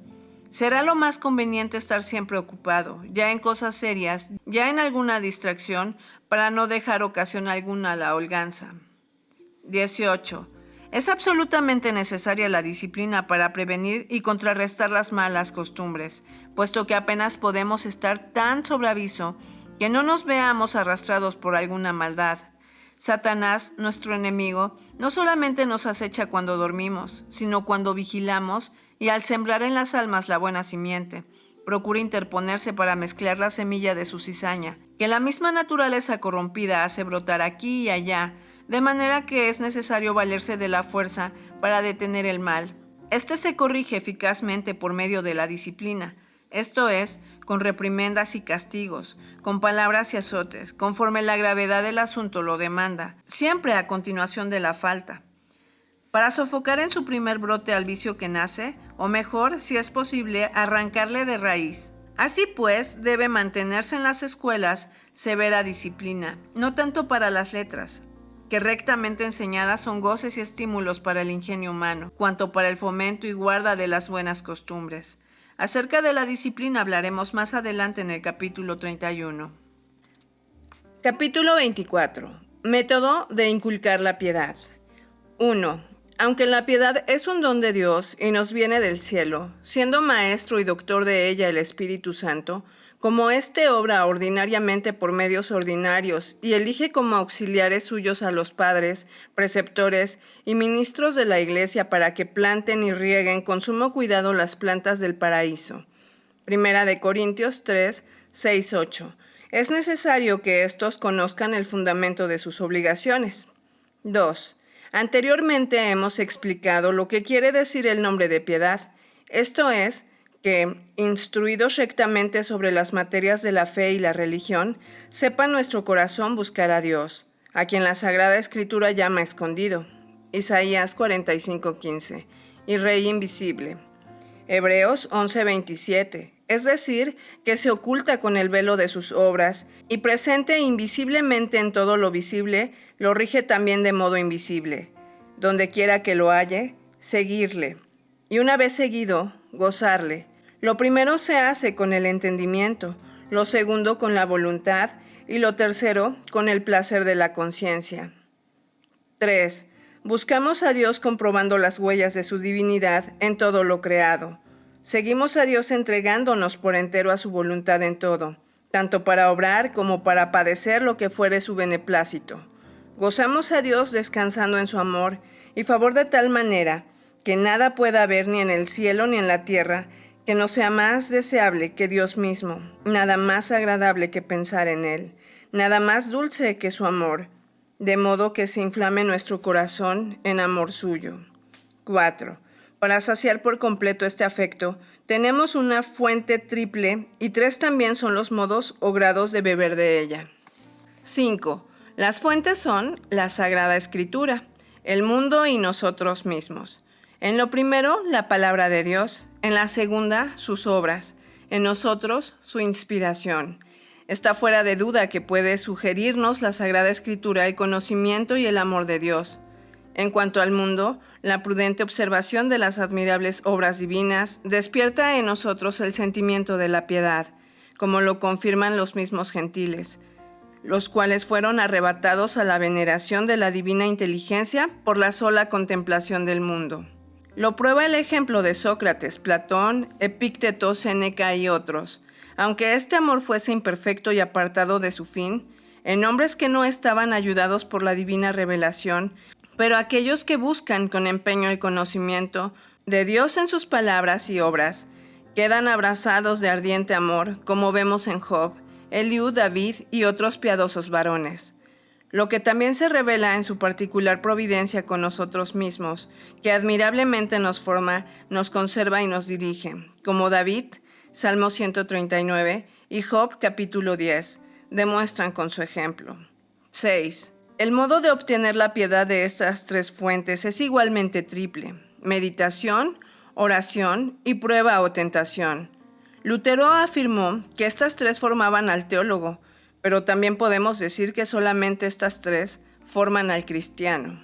Será lo más conveniente estar siempre ocupado, ya en cosas serias, ya en alguna distracción, para no dejar ocasión alguna a la holganza. 18. Es absolutamente necesaria la disciplina para prevenir y contrarrestar las malas costumbres, puesto que apenas podemos estar tan sobre aviso que no nos veamos arrastrados por alguna maldad. Satanás, nuestro enemigo, no solamente nos acecha cuando dormimos, sino cuando vigilamos y al sembrar en las almas la buena simiente, procura interponerse para mezclar la semilla de su cizaña, que la misma naturaleza corrompida hace brotar aquí y allá, de manera que es necesario valerse de la fuerza para detener el mal. Este se corrige eficazmente por medio de la disciplina, esto es, con reprimendas y castigos, con palabras y azotes, conforme la gravedad del asunto lo demanda, siempre a continuación de la falta, para sofocar en su primer brote al vicio que nace, o mejor, si es posible, arrancarle de raíz. Así pues, debe mantenerse en las escuelas severa disciplina, no tanto para las letras, que rectamente enseñadas son goces y estímulos para el ingenio humano, cuanto para el fomento y guarda de las buenas costumbres. Acerca de la disciplina hablaremos más adelante en el capítulo 31. Capítulo 24. Método de inculcar la piedad. 1. Aunque la piedad es un don de Dios y nos viene del cielo, siendo maestro y doctor de ella el Espíritu Santo, como éste obra ordinariamente por medios ordinarios y elige como auxiliares suyos a los padres, preceptores y ministros de la Iglesia para que planten y rieguen con sumo cuidado las plantas del paraíso. Primera de Corintios 3, 6, 8. Es necesario que éstos conozcan el fundamento de sus obligaciones. 2. Anteriormente hemos explicado lo que quiere decir el nombre de piedad, esto es, que, instruidos rectamente sobre las materias de la fe y la religión, sepa nuestro corazón buscar a Dios, a quien la Sagrada Escritura llama escondido, Isaías 45:15, y Rey invisible, Hebreos 11:27, es decir, que se oculta con el velo de sus obras, y presente invisiblemente en todo lo visible, lo rige también de modo invisible, donde quiera que lo halle, seguirle, y una vez seguido, gozarle. Lo primero se hace con el entendimiento, lo segundo con la voluntad y lo tercero con el placer de la conciencia. 3. Buscamos a Dios comprobando las huellas de su divinidad en todo lo creado. Seguimos a Dios entregándonos por entero a su voluntad en todo, tanto para obrar como para padecer lo que fuere su beneplácito. Gozamos a Dios descansando en su amor y favor de tal manera que nada pueda haber ni en el cielo ni en la tierra que no sea más deseable que Dios mismo, nada más agradable que pensar en Él, nada más dulce que su amor, de modo que se inflame nuestro corazón en amor suyo. 4. Para saciar por completo este afecto, tenemos una fuente triple y 3 también son los modos o grados de beber de ella. 5. Las fuentes son la Sagrada Escritura, el mundo y nosotros mismos. En lo primero, la palabra de Dios. En la segunda, sus obras. En nosotros, su inspiración. Está fuera de duda que puede sugerirnos la Sagrada Escritura el conocimiento y el amor de Dios. En cuanto al mundo, la prudente observación de las admirables obras divinas despierta en nosotros el sentimiento de la piedad, como lo confirman los mismos gentiles, los cuales fueron arrebatados a la veneración de la divina inteligencia por la sola contemplación del mundo. Lo prueba el ejemplo de Sócrates, Platón, Epícteto, Séneca y otros. Aunque este amor fuese imperfecto y apartado de su fin, en hombres que no estaban ayudados por la divina revelación, pero aquellos que buscan con empeño el conocimiento de Dios en sus palabras y obras, quedan abrazados de ardiente amor, como vemos en Job, Eliú, David y otros piadosos varones. Lo que también se revela en su particular providencia con nosotros mismos, que admirablemente nos forma, nos conserva y nos dirige, como David, Salmo 139, y Job, capítulo 10, demuestran con su ejemplo. 6. El modo de obtener la piedad de estas tres fuentes es igualmente triple: meditación, oración y prueba o tentación. Lutero afirmó que estas tres formaban al teólogo, pero también podemos decir que solamente estas tres forman al cristiano.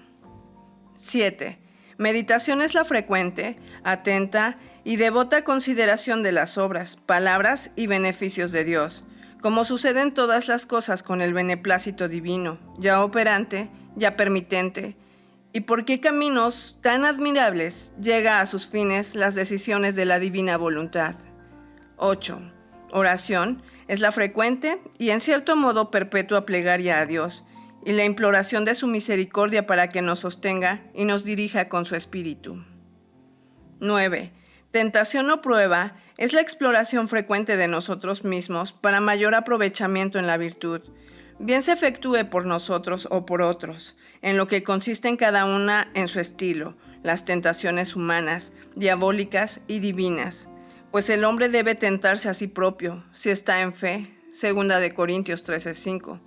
7. Meditación es la frecuente, atenta y devota consideración de las obras, palabras y beneficios de Dios, como sucede en todas las cosas con el beneplácito divino, ya operante, ya permitente, y por qué caminos tan admirables llega a sus fines las decisiones de la divina voluntad. 8. Oración es la frecuente y en cierto modo perpetua plegaria a Dios y la imploración de su misericordia para que nos sostenga y nos dirija con su espíritu. 9. Tentación o prueba es la exploración frecuente de nosotros mismos para mayor aprovechamiento en la virtud, bien se efectúe por nosotros o por otros, en lo que consiste en cada una en su estilo, las tentaciones humanas, diabólicas y divinas, pues el hombre debe tentarse a sí propio, si está en fe, 2 Corintios 13:5,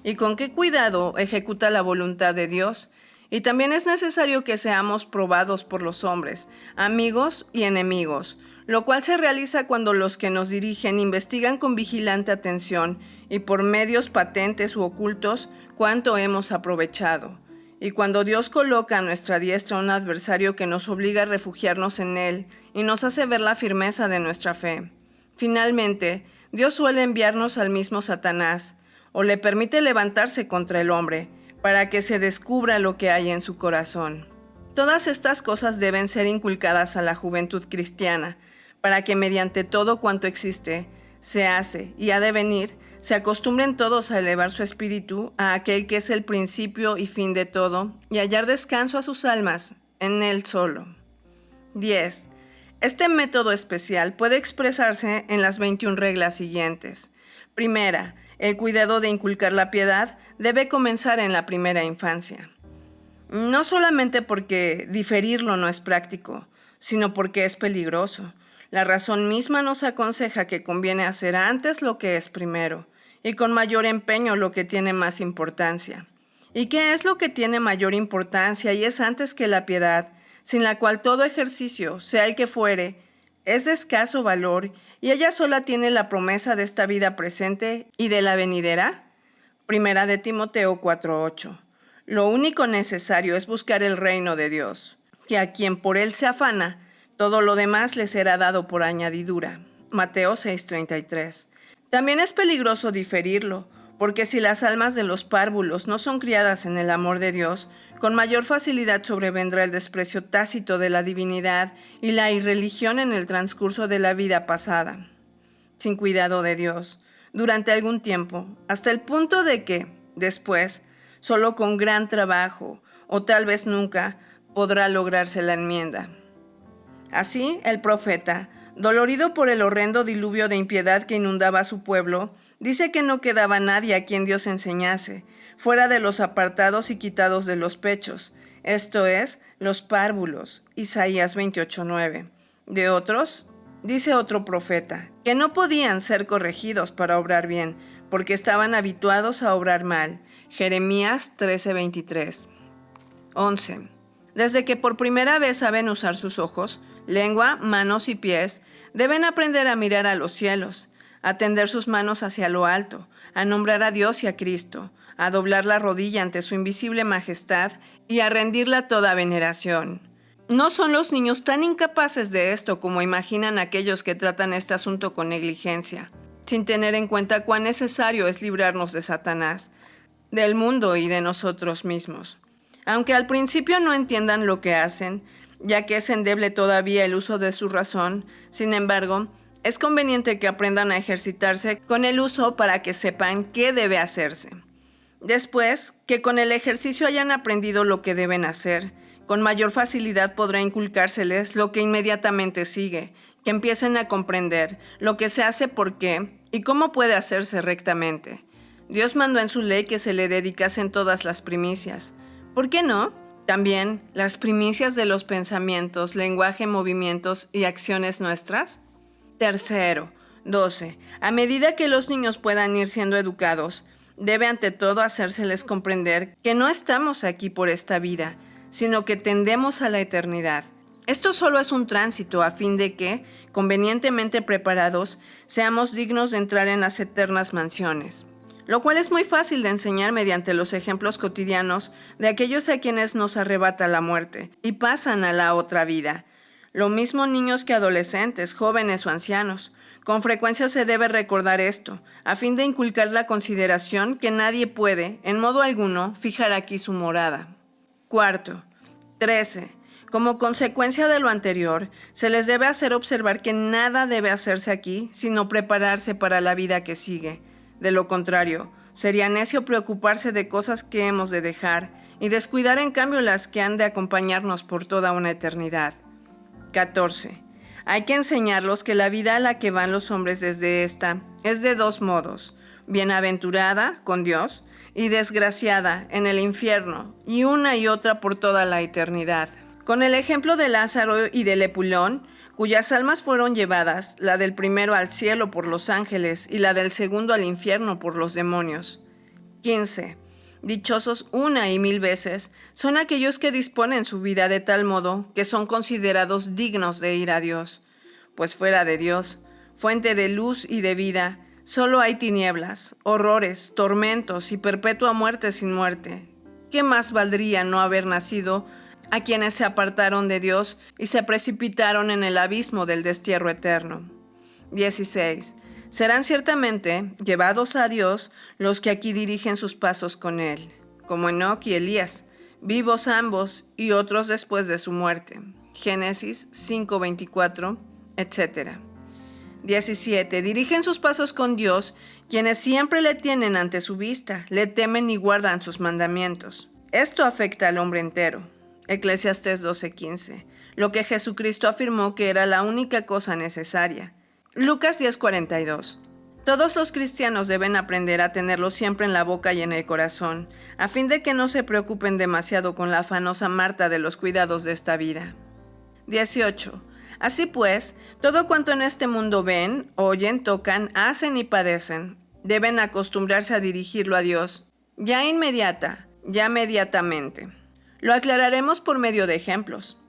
y con qué cuidado ejecuta la voluntad de Dios. Y también es necesario que seamos probados por los hombres, amigos y enemigos, lo cual se realiza cuando los que nos dirigen investigan con vigilante atención y por medios patentes u ocultos cuánto hemos aprovechado. Y cuando Dios coloca a nuestra diestra un adversario que nos obliga a refugiarnos en él y nos hace ver la firmeza de nuestra fe. Finalmente, Dios suele enviarnos al mismo Satanás, o le permite levantarse contra el hombre, para que se descubra lo que hay en su corazón. Todas estas cosas deben ser inculcadas a la juventud cristiana, para que mediante todo cuanto existe, se hace y ha de venir, se acostumbren todos a elevar su espíritu a aquel que es el principio y fin de todo, y hallar descanso a sus almas en él solo. 10. Este método especial puede expresarse en las 21 reglas siguientes. Primera, el cuidado de inculcar la piedad debe comenzar en la primera infancia. No solamente porque diferirlo no es práctico, sino porque es peligroso. La razón misma nos aconseja que conviene hacer antes lo que es primero, y con mayor empeño lo que tiene más importancia. ¿Y qué es lo que tiene mayor importancia y es antes que la piedad, sin la cual todo ejercicio, sea el que fuere, es de escaso valor, y ella sola tiene la promesa de esta vida presente y de la venidera? 1 Timoteo 4:8. Lo único necesario es buscar el reino de Dios, que a quien por él se afana, todo lo demás le será dado por añadidura. Mateo 6:33. También es peligroso diferirlo, porque si las almas de los párvulos no son criadas en el amor de Dios, con mayor facilidad sobrevendrá el desprecio tácito de la divinidad y la irreligión en el transcurso de la vida pasada, sin cuidado de Dios, durante algún tiempo, hasta el punto de que, después, solo con gran trabajo, o tal vez nunca, podrá lograrse la enmienda. Así, el profeta, dolorido por el horrendo diluvio de impiedad que inundaba a su pueblo, dice que no quedaba nadie a quien Dios enseñase, fuera de los apartados y quitados de los pechos, esto es, los párvulos, Isaías 28:9. De otros, dice otro profeta, que no podían ser corregidos para obrar bien, porque estaban habituados a obrar mal, Jeremías 13:23. 11. Desde que por primera vez saben usar sus ojos, lengua, manos y pies, deben aprender a mirar a los cielos, a tender sus manos hacia lo alto, a nombrar a Dios y a Cristo, a doblar la rodilla ante su invisible majestad y a rendirla toda veneración. No son los niños tan incapaces de esto como imaginan aquellos que tratan este asunto con negligencia, sin tener en cuenta cuán necesario es librarnos de Satanás, del mundo y de nosotros mismos. Aunque al principio no entiendan lo que hacen, ya que es endeble todavía el uso de su razón, sin embargo, es conveniente que aprendan a ejercitarse con el uso para que sepan qué debe hacerse. Después, que con el ejercicio hayan aprendido lo que deben hacer, con mayor facilidad podrá inculcárseles lo que inmediatamente sigue, que empiecen a comprender lo que se hace por qué y cómo puede hacerse rectamente. Dios mandó en su ley que se le dedicasen todas las primicias. ¿Por qué no? También las primicias de los pensamientos, lenguaje, movimientos y acciones nuestras. Tercero, 12. A medida que los niños puedan ir siendo educados, debe ante todo hacérseles comprender que no estamos aquí por esta vida, sino que tendemos a la eternidad. Esto solo es un tránsito a fin de que, convenientemente preparados, seamos dignos de entrar en las eternas mansiones. Lo cual es muy fácil de enseñar mediante los ejemplos cotidianos de aquellos a quienes nos arrebata la muerte y pasan a la otra vida. Lo mismo niños que adolescentes, jóvenes o ancianos. Con frecuencia se debe recordar esto, a fin de inculcar la consideración que nadie puede, en modo alguno, fijar aquí su morada. Cuarto, 13. Como consecuencia de lo anterior, se les debe hacer observar que nada debe hacerse aquí, sino prepararse para la vida que sigue. De lo contrario, sería necio preocuparse de cosas que hemos de dejar y descuidar en cambio las que han de acompañarnos por toda una eternidad. 14. Hay que enseñarlos que la vida a la que van los hombres desde esta es de dos modos: bienaventurada, con Dios, y desgraciada, en el infierno, y una y otra por toda la eternidad. Con el ejemplo de Lázaro y de Lepulón, cuyas almas fueron llevadas, la del primero al cielo por los ángeles y la del segundo al infierno por los demonios. 15. Dichosos una y mil veces son aquellos que disponen su vida de tal modo que son considerados dignos de ir a Dios. Pues fuera de Dios, fuente de luz y de vida, solo hay tinieblas, horrores, tormentos y perpetua muerte sin muerte. ¿Qué más valdría no haber nacido a quienes se apartaron de Dios y se precipitaron en el abismo del destierro eterno? 16. Serán ciertamente llevados a Dios los que aquí dirigen sus pasos con Él, como Enoc y Elías, vivos ambos y otros después de su muerte. Génesis 5:24, etc. 17. Dirigen sus pasos con Dios quienes siempre le tienen ante su vista, le temen y guardan sus mandamientos. Esto afecta al hombre entero. Eclesiastés 12:15, lo que Jesucristo afirmó que era la única cosa necesaria. Lucas 10:42. Todos los cristianos deben aprender a tenerlo siempre en la boca y en el corazón, a fin de que no se preocupen demasiado con la afanosa Marta de los cuidados de esta vida. 18. Así pues, todo cuanto en este mundo ven, oyen, tocan, hacen y padecen, deben acostumbrarse a dirigirlo a Dios, ya inmediatamente. Lo aclararemos por medio de ejemplos.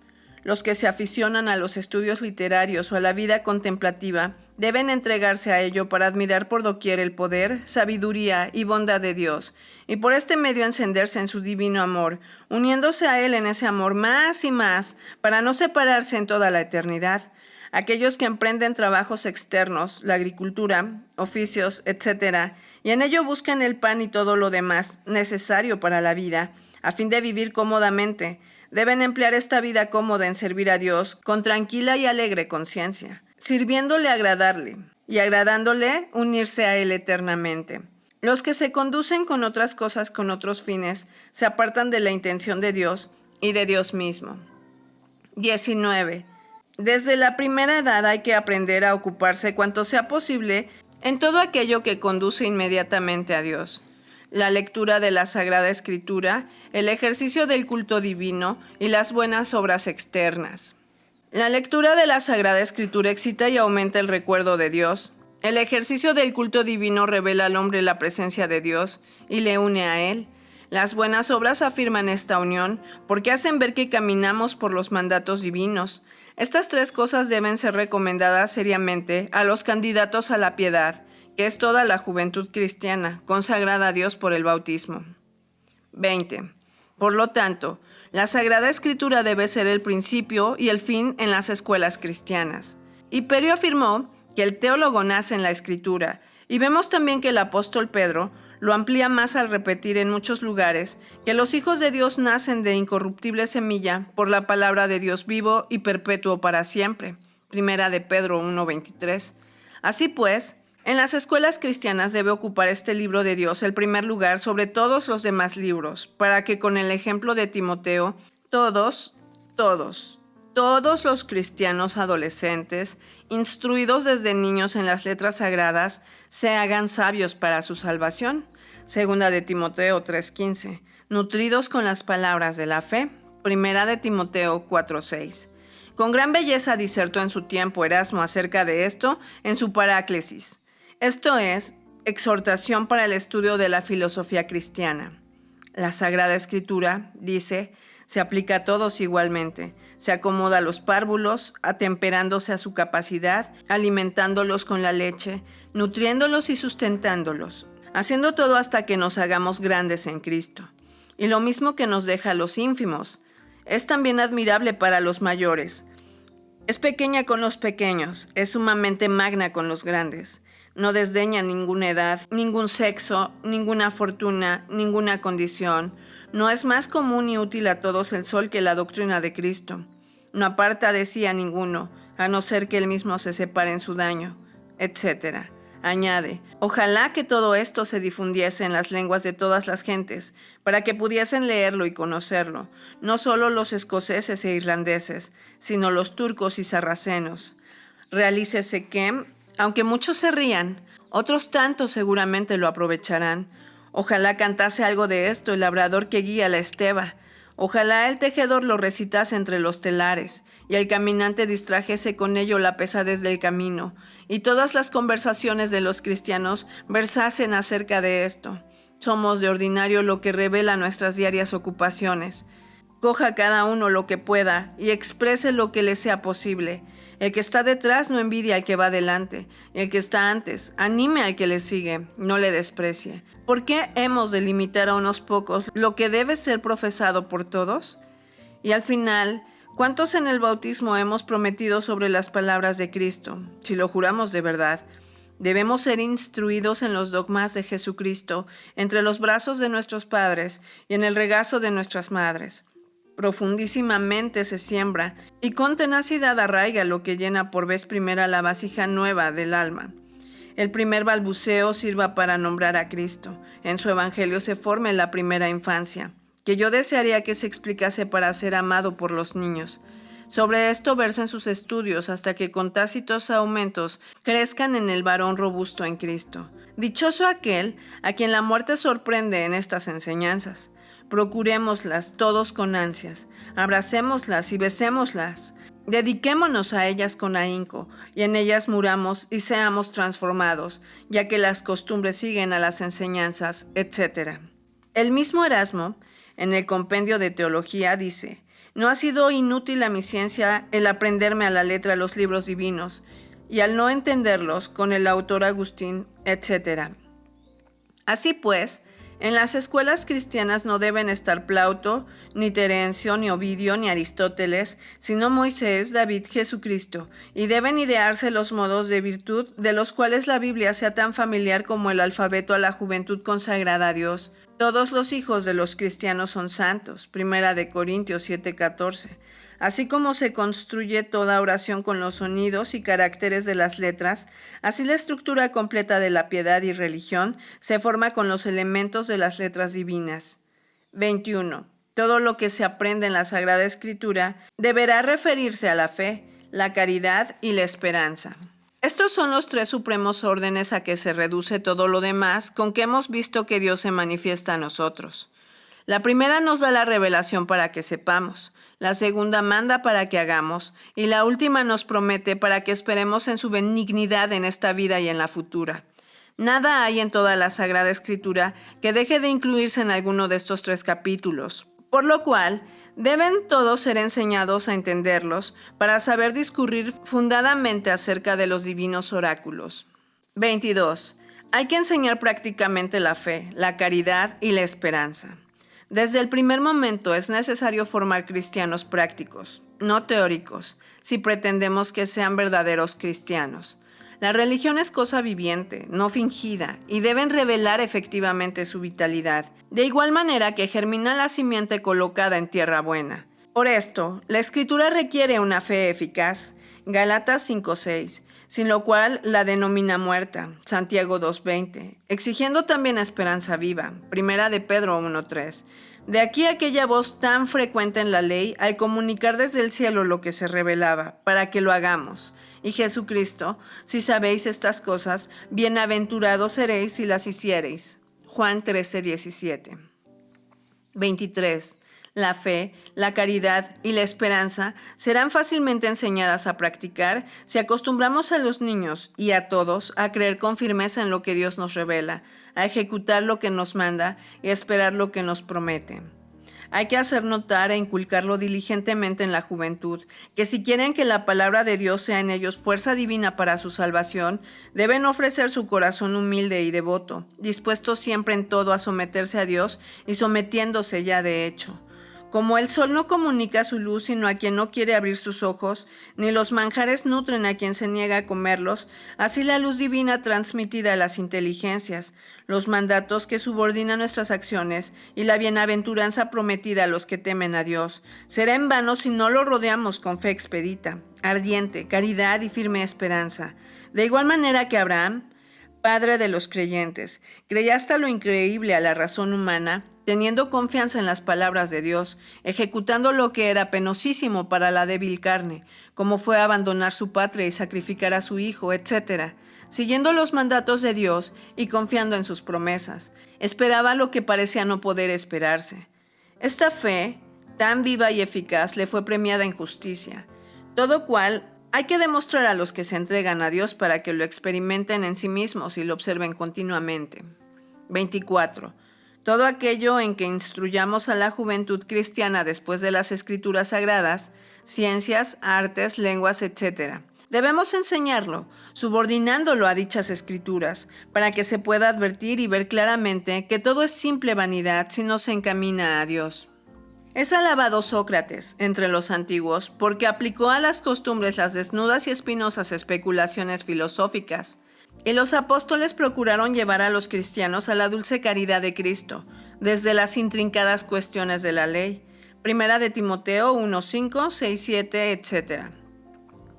Los que se aficionan a los estudios literarios o a la vida contemplativa deben entregarse a ello para admirar por doquier el poder, sabiduría y bondad de Dios, y por este medio encenderse en su divino amor, uniéndose a Él en ese amor más y más, para no separarse en toda la eternidad. Aquellos que emprenden trabajos externos, la agricultura, oficios, etc., y en ello buscan el pan y todo lo demás necesario para la vida, a fin de vivir cómodamente, deben emplear esta vida cómoda en servir a Dios con tranquila y alegre conciencia, sirviéndole agradarle, y agradándole unirse a Él eternamente. Los que se conducen con otras cosas con otros fines se apartan de la intención de Dios y de Dios mismo. 19. Desde la primera edad hay que aprender a ocuparse cuanto sea posible en todo aquello que conduce inmediatamente a Dios. La lectura de la Sagrada Escritura, el ejercicio del culto divino y las buenas obras externas. La lectura de la Sagrada Escritura excita y aumenta el recuerdo de Dios. El ejercicio del culto divino revela al hombre la presencia de Dios y le une a Él. Las buenas obras afirman esta unión porque hacen ver que caminamos por los mandatos divinos. Estas tres cosas deben ser recomendadas seriamente a los candidatos a la piedad, que es toda la juventud cristiana, consagrada a Dios por el bautismo. 20. Por lo tanto, la Sagrada Escritura debe ser el principio y el fin en las escuelas cristianas. Hiperio afirmó que el teólogo nace en la Escritura, y vemos también que el apóstol Pedro lo amplía más al repetir en muchos lugares que los hijos de Dios nacen de incorruptible semilla por la palabra de Dios vivo y perpetuo para siempre. Primera de Pedro 1:23. Así pues, en las escuelas cristianas debe ocupar este libro de Dios el primer lugar sobre todos los demás libros, para que con el ejemplo de Timoteo, todos los cristianos adolescentes, instruidos desde niños en las letras sagradas, se hagan sabios para su salvación. Segunda de Timoteo 3:15. Nutridos con las palabras de la fe. Primera de Timoteo 4:6. Con gran belleza disertó en su tiempo Erasmo acerca de esto en su Paráclesis. Esto es, exhortación para el estudio de la filosofía cristiana. La Sagrada Escritura, dice, se aplica a todos igualmente, se acomoda a los párvulos, atemperándose a su capacidad, alimentándolos con la leche, nutriéndolos y sustentándolos, haciendo todo hasta que nos hagamos grandes en Cristo. Y lo mismo que nos deja a los ínfimos, es también admirable para los mayores. Es pequeña con los pequeños, es sumamente magna con los grandes. No desdeña ninguna edad, ningún sexo, ninguna fortuna, ninguna condición. No es más común y útil a todos el sol que la doctrina de Cristo. No aparta de sí a ninguno, a no ser que él mismo se separe en su daño, etc. Añade, ojalá que todo esto se difundiese en las lenguas de todas las gentes, para que pudiesen leerlo y conocerlo, no solo los escoceses e irlandeses, sino los turcos y sarracenos. Realícese que, aunque muchos se rían, otros tantos seguramente lo aprovecharán. Ojalá cantase algo de esto el labrador que guía la esteba. Ojalá el tejedor lo recitase entre los telares, y el caminante distrajese con ello la pesadez del camino, y todas las conversaciones de los cristianos versasen acerca de esto. Somos de ordinario lo que revela nuestras diarias ocupaciones. Coja cada uno lo que pueda y exprese lo que le sea posible. El que está detrás no envidia al que va delante. El que está antes, anime al que le sigue, no le desprecie. ¿Por qué hemos de limitar a unos pocos lo que debe ser profesado por todos? Y al final, ¿cuántos en el bautismo hemos prometido sobre las palabras de Cristo? Si lo juramos de verdad, debemos ser instruidos en los dogmas de Jesucristo, entre los brazos de nuestros padres y en el regazo de nuestras madres. Profundísimamente se siembra y con tenacidad arraiga lo que llena por vez primera la vasija nueva del alma. El primer balbuceo sirva para nombrar a Cristo. En su evangelio se forme la primera infancia, que yo desearía que se explicase para ser amado por los niños. Sobre esto versen sus estudios hasta que con tácitos aumentos crezcan en el varón robusto en Cristo. Dichoso aquel a quien la muerte sorprende en estas enseñanzas. Procurémoslas todos con ansias, abracémoslas y besémoslas, dediquémonos a ellas con ahínco, y en ellas muramos y seamos transformados, ya que las costumbres siguen a las enseñanzas, etc. El mismo Erasmo, en el Compendio de Teología, dice, no ha sido inútil a mi ciencia el aprenderme a la letra los libros divinos, y al no entenderlos, con el autor Agustín, etc. Así pues, en las escuelas cristianas no deben estar Plauto, ni Terencio, ni Ovidio, ni Aristóteles, sino Moisés, David, Jesucristo, y deben idearse los modos de virtud de los cuales la Biblia sea tan familiar como el alfabeto a la juventud consagrada a Dios. Todos los hijos de los cristianos son santos, Primera de Corintios 7:14. Así como se construye toda oración con los sonidos y caracteres de las letras, así la estructura completa de la piedad y religión se forma con los elementos de las letras divinas. 21. Todo lo que se aprende en la Sagrada Escritura deberá referirse a la fe, la caridad y la esperanza. Estos son los tres supremos órdenes a que se reduce todo lo demás con que hemos visto que Dios se manifiesta a nosotros. La primera nos da la revelación para que sepamos, la segunda manda para que hagamos, y la última nos promete para que esperemos en su benignidad en esta vida y en la futura. Nada hay en toda la Sagrada Escritura que deje de incluirse en alguno de estos 3 capítulos, por lo cual deben todos ser enseñados a entenderlos para saber discurrir fundadamente acerca de los divinos oráculos. 22. Hay que enseñar prácticamente la fe, la caridad y la esperanza. Desde el primer momento es necesario formar cristianos prácticos, no teóricos, si pretendemos que sean verdaderos cristianos. La religión es cosa viviente, no fingida, y deben revelar efectivamente su vitalidad, de igual manera que germina la simiente colocada en tierra buena. Por esto, la Escritura requiere una fe eficaz, Gálatas 5:6, sin lo cual la denomina muerta, Santiago 2:20, exigiendo también esperanza viva, Primera de Pedro 1:3. De aquí aquella voz tan frecuente en la ley al comunicar desde el cielo lo que se revelaba, para que lo hagamos. Y Jesucristo, si sabéis estas cosas, bienaventurados seréis si las hiciereis. Juan 13:17. 23. La fe, la caridad y la esperanza serán fácilmente enseñadas a practicar si acostumbramos a los niños y a todos a creer con firmeza en lo que Dios nos revela, a ejecutar lo que nos manda y a esperar lo que nos promete. Hay que hacer notar e inculcarlo diligentemente en la juventud, que si quieren que la palabra de Dios sea en ellos fuerza divina para su salvación, deben ofrecer su corazón humilde y devoto, dispuesto siempre en todo a someterse a Dios y sometiéndose ya de hecho. Como el sol no comunica su luz sino a quien no quiere abrir sus ojos, ni los manjares nutren a quien se niega a comerlos, así la luz divina transmitida a las inteligencias, los mandatos que subordinan nuestras acciones y la bienaventuranza prometida a los que temen a Dios, será en vano si no lo rodeamos con fe expedita, ardiente, caridad y firme esperanza. De igual manera que Abraham, padre de los creyentes, creía hasta lo increíble a la razón humana, teniendo confianza en las palabras de Dios, ejecutando lo que era penosísimo para la débil carne, como fue abandonar su patria y sacrificar a su hijo, etc., siguiendo los mandatos de Dios y confiando en sus promesas. Esperaba lo que parecía no poder esperarse. Esta fe, tan viva y eficaz, le fue premiada en justicia, todo cual hay que demostrar a los que se entregan a Dios para que lo experimenten en sí mismos y lo observen continuamente. 24. Todo aquello en que instruyamos a la juventud cristiana después de las escrituras sagradas, ciencias, artes, lenguas, etc. Debemos enseñarlo, subordinándolo a dichas escrituras, para que se pueda advertir y ver claramente que todo es simple vanidad si no se encamina a Dios. Es alabado Sócrates entre los antiguos porque aplicó a las costumbres las desnudas y espinosas especulaciones filosóficas, y los apóstoles procuraron llevar a los cristianos a la dulce caridad de Cristo, desde las intrincadas cuestiones de la ley, Primera de Timoteo 1:5, 6:7, etc.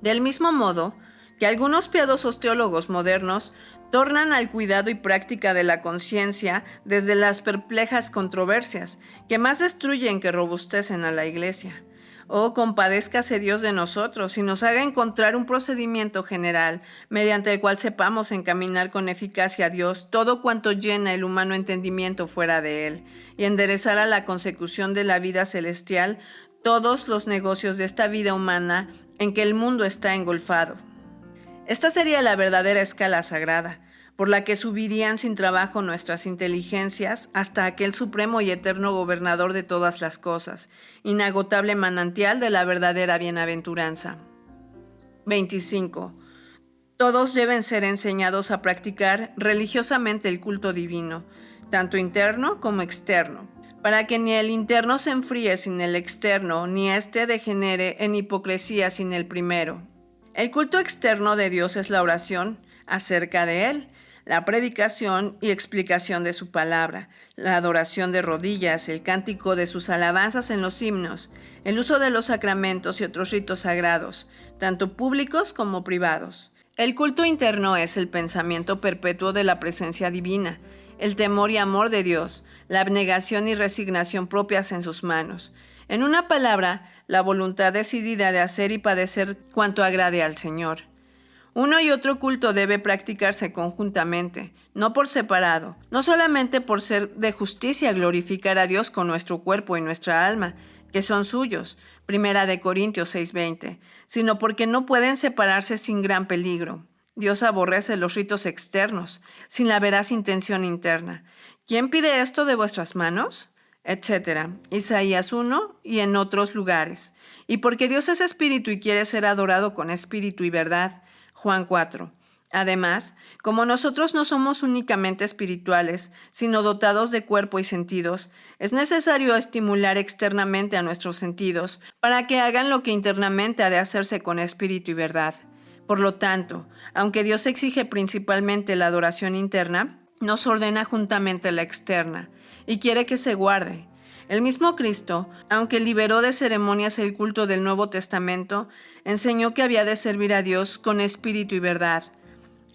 Del mismo modo que algunos piadosos teólogos modernos tornan al cuidado y práctica de la conciencia desde las perplejas controversias, que más destruyen que robustecen a la Iglesia. Oh, compadézcase Dios de nosotros y nos haga encontrar un procedimiento general mediante el cual sepamos encaminar con eficacia a Dios todo cuanto llena el humano entendimiento fuera de él, y enderezar a la consecución de la vida celestial todos los negocios de esta vida humana en que el mundo está engolfado. Esta sería la verdadera escala sagrada, por la que subirían sin trabajo nuestras inteligencias hasta aquel supremo y eterno gobernador de todas las cosas, inagotable manantial de la verdadera bienaventuranza. 25. Todos deben ser enseñados a practicar religiosamente el culto divino, tanto interno como externo, para que ni el interno se enfríe sin el externo, ni éste degenere en hipocresía sin el primero. El culto externo de Dios es la oración acerca de Él, la predicación y explicación de su palabra, la adoración de rodillas, el cántico de sus alabanzas en los himnos, el uso de los sacramentos y otros ritos sagrados, tanto públicos como privados. El culto interno es el pensamiento perpetuo de la presencia divina, el temor y amor de Dios, la abnegación y resignación propias en sus manos. En una palabra, la voluntad decidida de hacer y padecer cuanto agrade al Señor. Uno y otro culto debe practicarse conjuntamente, no por separado, no solamente por ser de justicia glorificar a Dios con nuestro cuerpo y nuestra alma, que son suyos, Primera de Corintios 6:20, sino porque no pueden separarse sin gran peligro. Dios aborrece los ritos externos, sin la veraz intención interna. ¿Quién pide esto de vuestras manos? Etcétera. Isaías 1 y en otros lugares. Y porque Dios es espíritu y quiere ser adorado con espíritu y verdad. Juan 4. Además, como nosotros no somos únicamente espirituales, sino dotados de cuerpo y sentidos, es necesario estimular externamente a nuestros sentidos para que hagan lo que internamente ha de hacerse con espíritu y verdad. Por lo tanto, aunque Dios exige principalmente la adoración interna, nos ordena juntamente la externa y quiere que se guarde. El mismo Cristo, aunque liberó de ceremonias el culto del Nuevo Testamento, enseñó que había de servir a Dios con espíritu y verdad.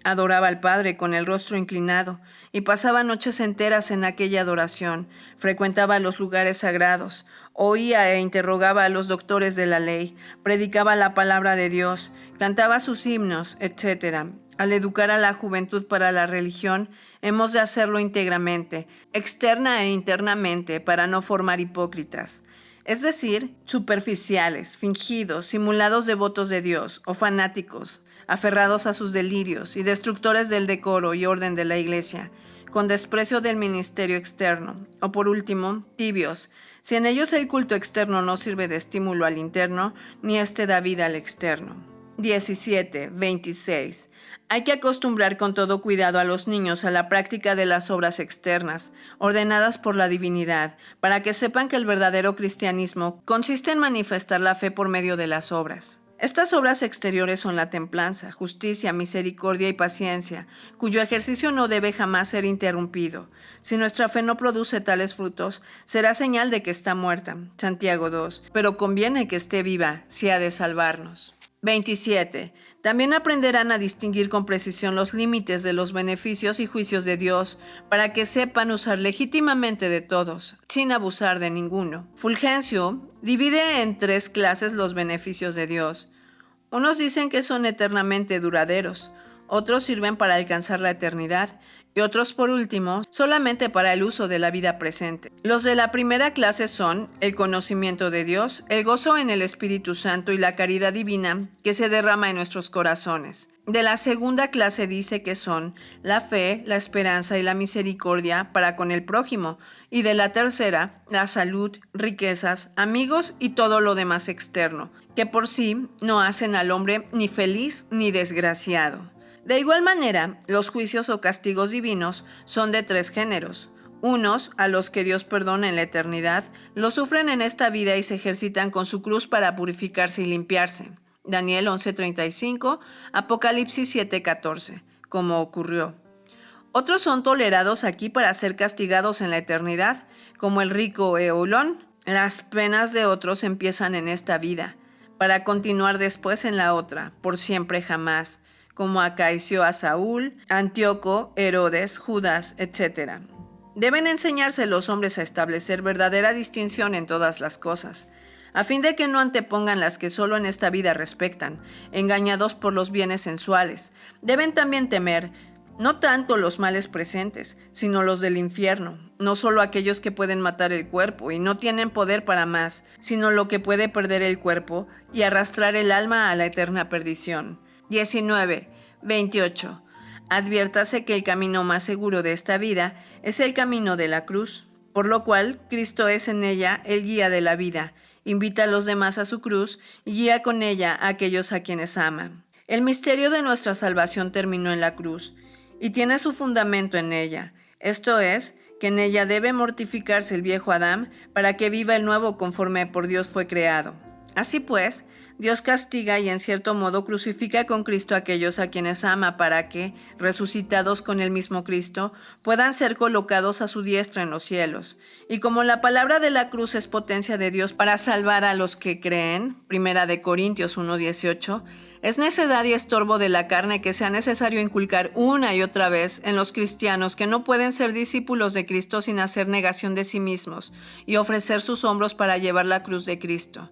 Adoraba al Padre con el rostro inclinado y pasaba noches enteras en aquella adoración. Frecuentaba los lugares sagrados, oía e interrogaba a los doctores de la ley, predicaba la palabra de Dios, cantaba sus himnos, etc. Al educar a la juventud para la religión, hemos de hacerlo íntegramente, externa e internamente, para no formar hipócritas. Es decir, superficiales, fingidos, simulados devotos de Dios o fanáticos, aferrados a sus delirios y destructores del decoro y orden de la Iglesia, con desprecio del ministerio externo, o por último, tibios, si en ellos el culto externo no sirve de estímulo al interno, ni éste da vida al externo. 17:26. Hay que acostumbrar con todo cuidado a los niños a la práctica de las obras externas, ordenadas por la divinidad, para que sepan que el verdadero cristianismo consiste en manifestar la fe por medio de las obras. Estas obras exteriores son la templanza, justicia, misericordia y paciencia, cuyo ejercicio no debe jamás ser interrumpido. Si nuestra fe no produce tales frutos, será señal de que está muerta. Santiago 2. Pero conviene que esté viva, si ha de salvarnos. 27. También aprenderán a distinguir con precisión los límites de los beneficios y juicios de Dios, para que sepan usar legítimamente de todos, sin abusar de ninguno. Fulgencio divide en 3 clases los beneficios de Dios. Unos dicen que son eternamente duraderos, otros sirven para alcanzar la eternidad, y otros, por último, solamente para el uso de la vida presente. Los de la primera clase son el conocimiento de Dios, el gozo en el Espíritu Santo y la caridad divina que se derrama en nuestros corazones. De la segunda clase dice que son la fe, la esperanza y la misericordia para con el prójimo, y de la tercera, la salud, riquezas, amigos y todo lo demás externo, que por sí no hacen al hombre ni feliz ni desgraciado. De igual manera, los juicios o castigos divinos son de 3 géneros. Unos, a los que Dios perdona en la eternidad, los sufren en esta vida y se ejercitan con su cruz para purificarse y limpiarse. Daniel 11:35, Apocalipsis 7:14, como ocurrió. Otros son tolerados aquí para ser castigados en la eternidad, como el rico Eulón. Las penas de otros empiezan en esta vida, para continuar después en la otra, por siempre jamás, como acaeció a Saúl, Antíoco, Herodes, Judas, etc. Deben enseñarse los hombres a establecer verdadera distinción en todas las cosas, a fin de que no antepongan las que solo en esta vida respectan, engañados por los bienes sensuales. Deben también temer, no tanto los males presentes, sino los del infierno, no solo aquellos que pueden matar el cuerpo y no tienen poder para más, sino lo que puede perder el cuerpo y arrastrar el alma a la eterna perdición. 19:28. Adviértase que el camino más seguro de esta vida es el camino de la cruz, por lo cual Cristo es en ella el guía de la vida, invita a los demás a su cruz y guía con ella a aquellos a quienes ama. El misterio de nuestra salvación terminó en la cruz y tiene su fundamento en ella, esto es, que en ella debe mortificarse el viejo Adán para que viva el nuevo conforme por Dios fue creado. Así pues, Dios castiga y en cierto modo crucifica con Cristo a aquellos a quienes ama para que, resucitados con el mismo Cristo, puedan ser colocados a su diestra en los cielos. Y como la palabra de la cruz es potencia de Dios para salvar a los que creen, 1 Corintios 1:18, es necedad y estorbo de la carne que sea necesario inculcar una y otra vez en los cristianos que no pueden ser discípulos de Cristo sin hacer negación de sí mismos y ofrecer sus hombros para llevar la cruz de Cristo.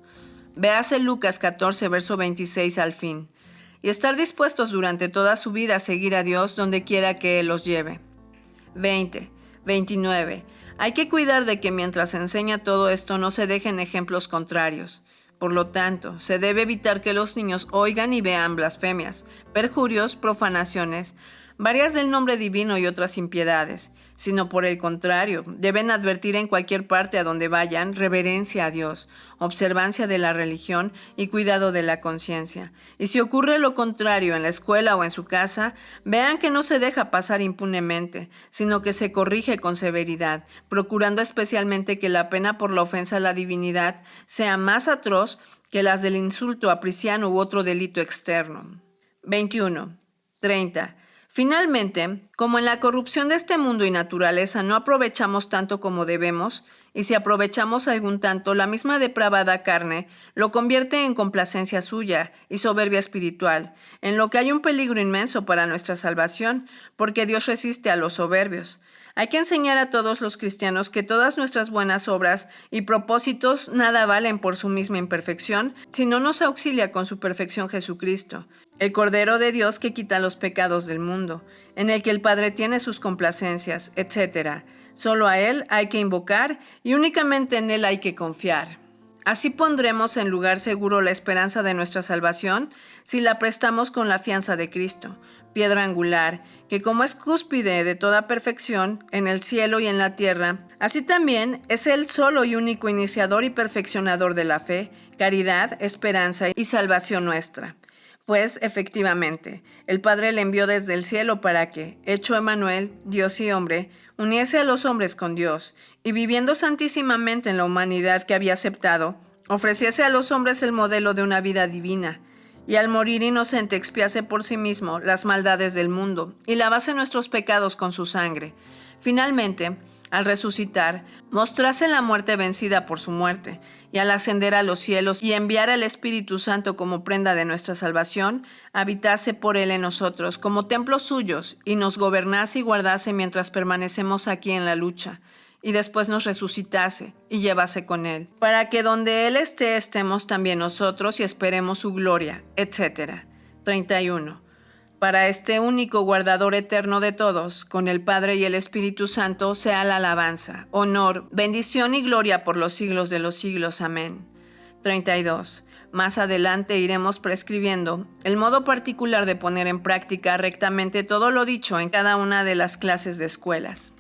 Véase Lucas 14, verso 26 al fin, y estar dispuestos durante toda su vida a seguir a Dios donde quiera que Él los lleve. 20:29. Hay que cuidar de que mientras enseña todo esto no se dejen ejemplos contrarios. Por lo tanto, se debe evitar que los niños oigan y vean blasfemias, perjurios, profanaciones, varias del nombre divino y otras impiedades, sino por el contrario, deben advertir en cualquier parte a donde vayan reverencia a Dios, observancia de la religión y cuidado de la conciencia. Y si ocurre lo contrario en la escuela o en su casa, vean que no se deja pasar impunemente, sino que se corrige con severidad, procurando especialmente que la pena por la ofensa a la divinidad sea más atroz que las del insulto apriciano u otro delito externo. 21. 30. Finalmente, como en la corrupción de este mundo y naturaleza no aprovechamos tanto como debemos, y si aprovechamos algún tanto, la misma depravada carne lo convierte en complacencia suya y soberbia espiritual, en lo que hay un peligro inmenso para nuestra salvación, porque Dios resiste a los soberbios. Hay que enseñar a todos los cristianos que todas nuestras buenas obras y propósitos nada valen por su misma imperfección, si no nos auxilia con su perfección Jesucristo, el Cordero de Dios que quita los pecados del mundo, en el que el Padre tiene sus complacencias, etc. Solo a Él hay que invocar y únicamente en Él hay que confiar. Así pondremos en lugar seguro la esperanza de nuestra salvación si la prestamos con la fianza de Cristo, piedra angular, que como es cúspide de toda perfección en el cielo y en la tierra, así también es el solo y único iniciador y perfeccionador de la fe, caridad, esperanza y salvación nuestra. Pues, efectivamente, el Padre le envió desde el cielo para que, hecho Emmanuel, Dios y hombre, uniese a los hombres con Dios, y viviendo santísimamente en la humanidad que había aceptado, ofreciese a los hombres el modelo de una vida divina, y al morir inocente expiase por sí mismo las maldades del mundo, y lavase nuestros pecados con su sangre. Finalmente, al resucitar, mostrase la muerte vencida por su muerte, y al ascender a los cielos y enviar al Espíritu Santo como prenda de nuestra salvación, habitase por él en nosotros como templos suyos, y nos gobernase y guardase mientras permanecemos aquí en la lucha, y después nos resucitase y llevase con él, para que donde él esté, estemos también nosotros y esperemos su gloria, etc. 31. Para este único guardador eterno de todos, con el Padre y el Espíritu Santo, sea la alabanza, honor, bendición y gloria por los siglos de los siglos. Amén. 32. Más adelante iremos prescribiendo el modo particular de poner en práctica rectamente todo lo dicho en cada una de las clases de escuelas.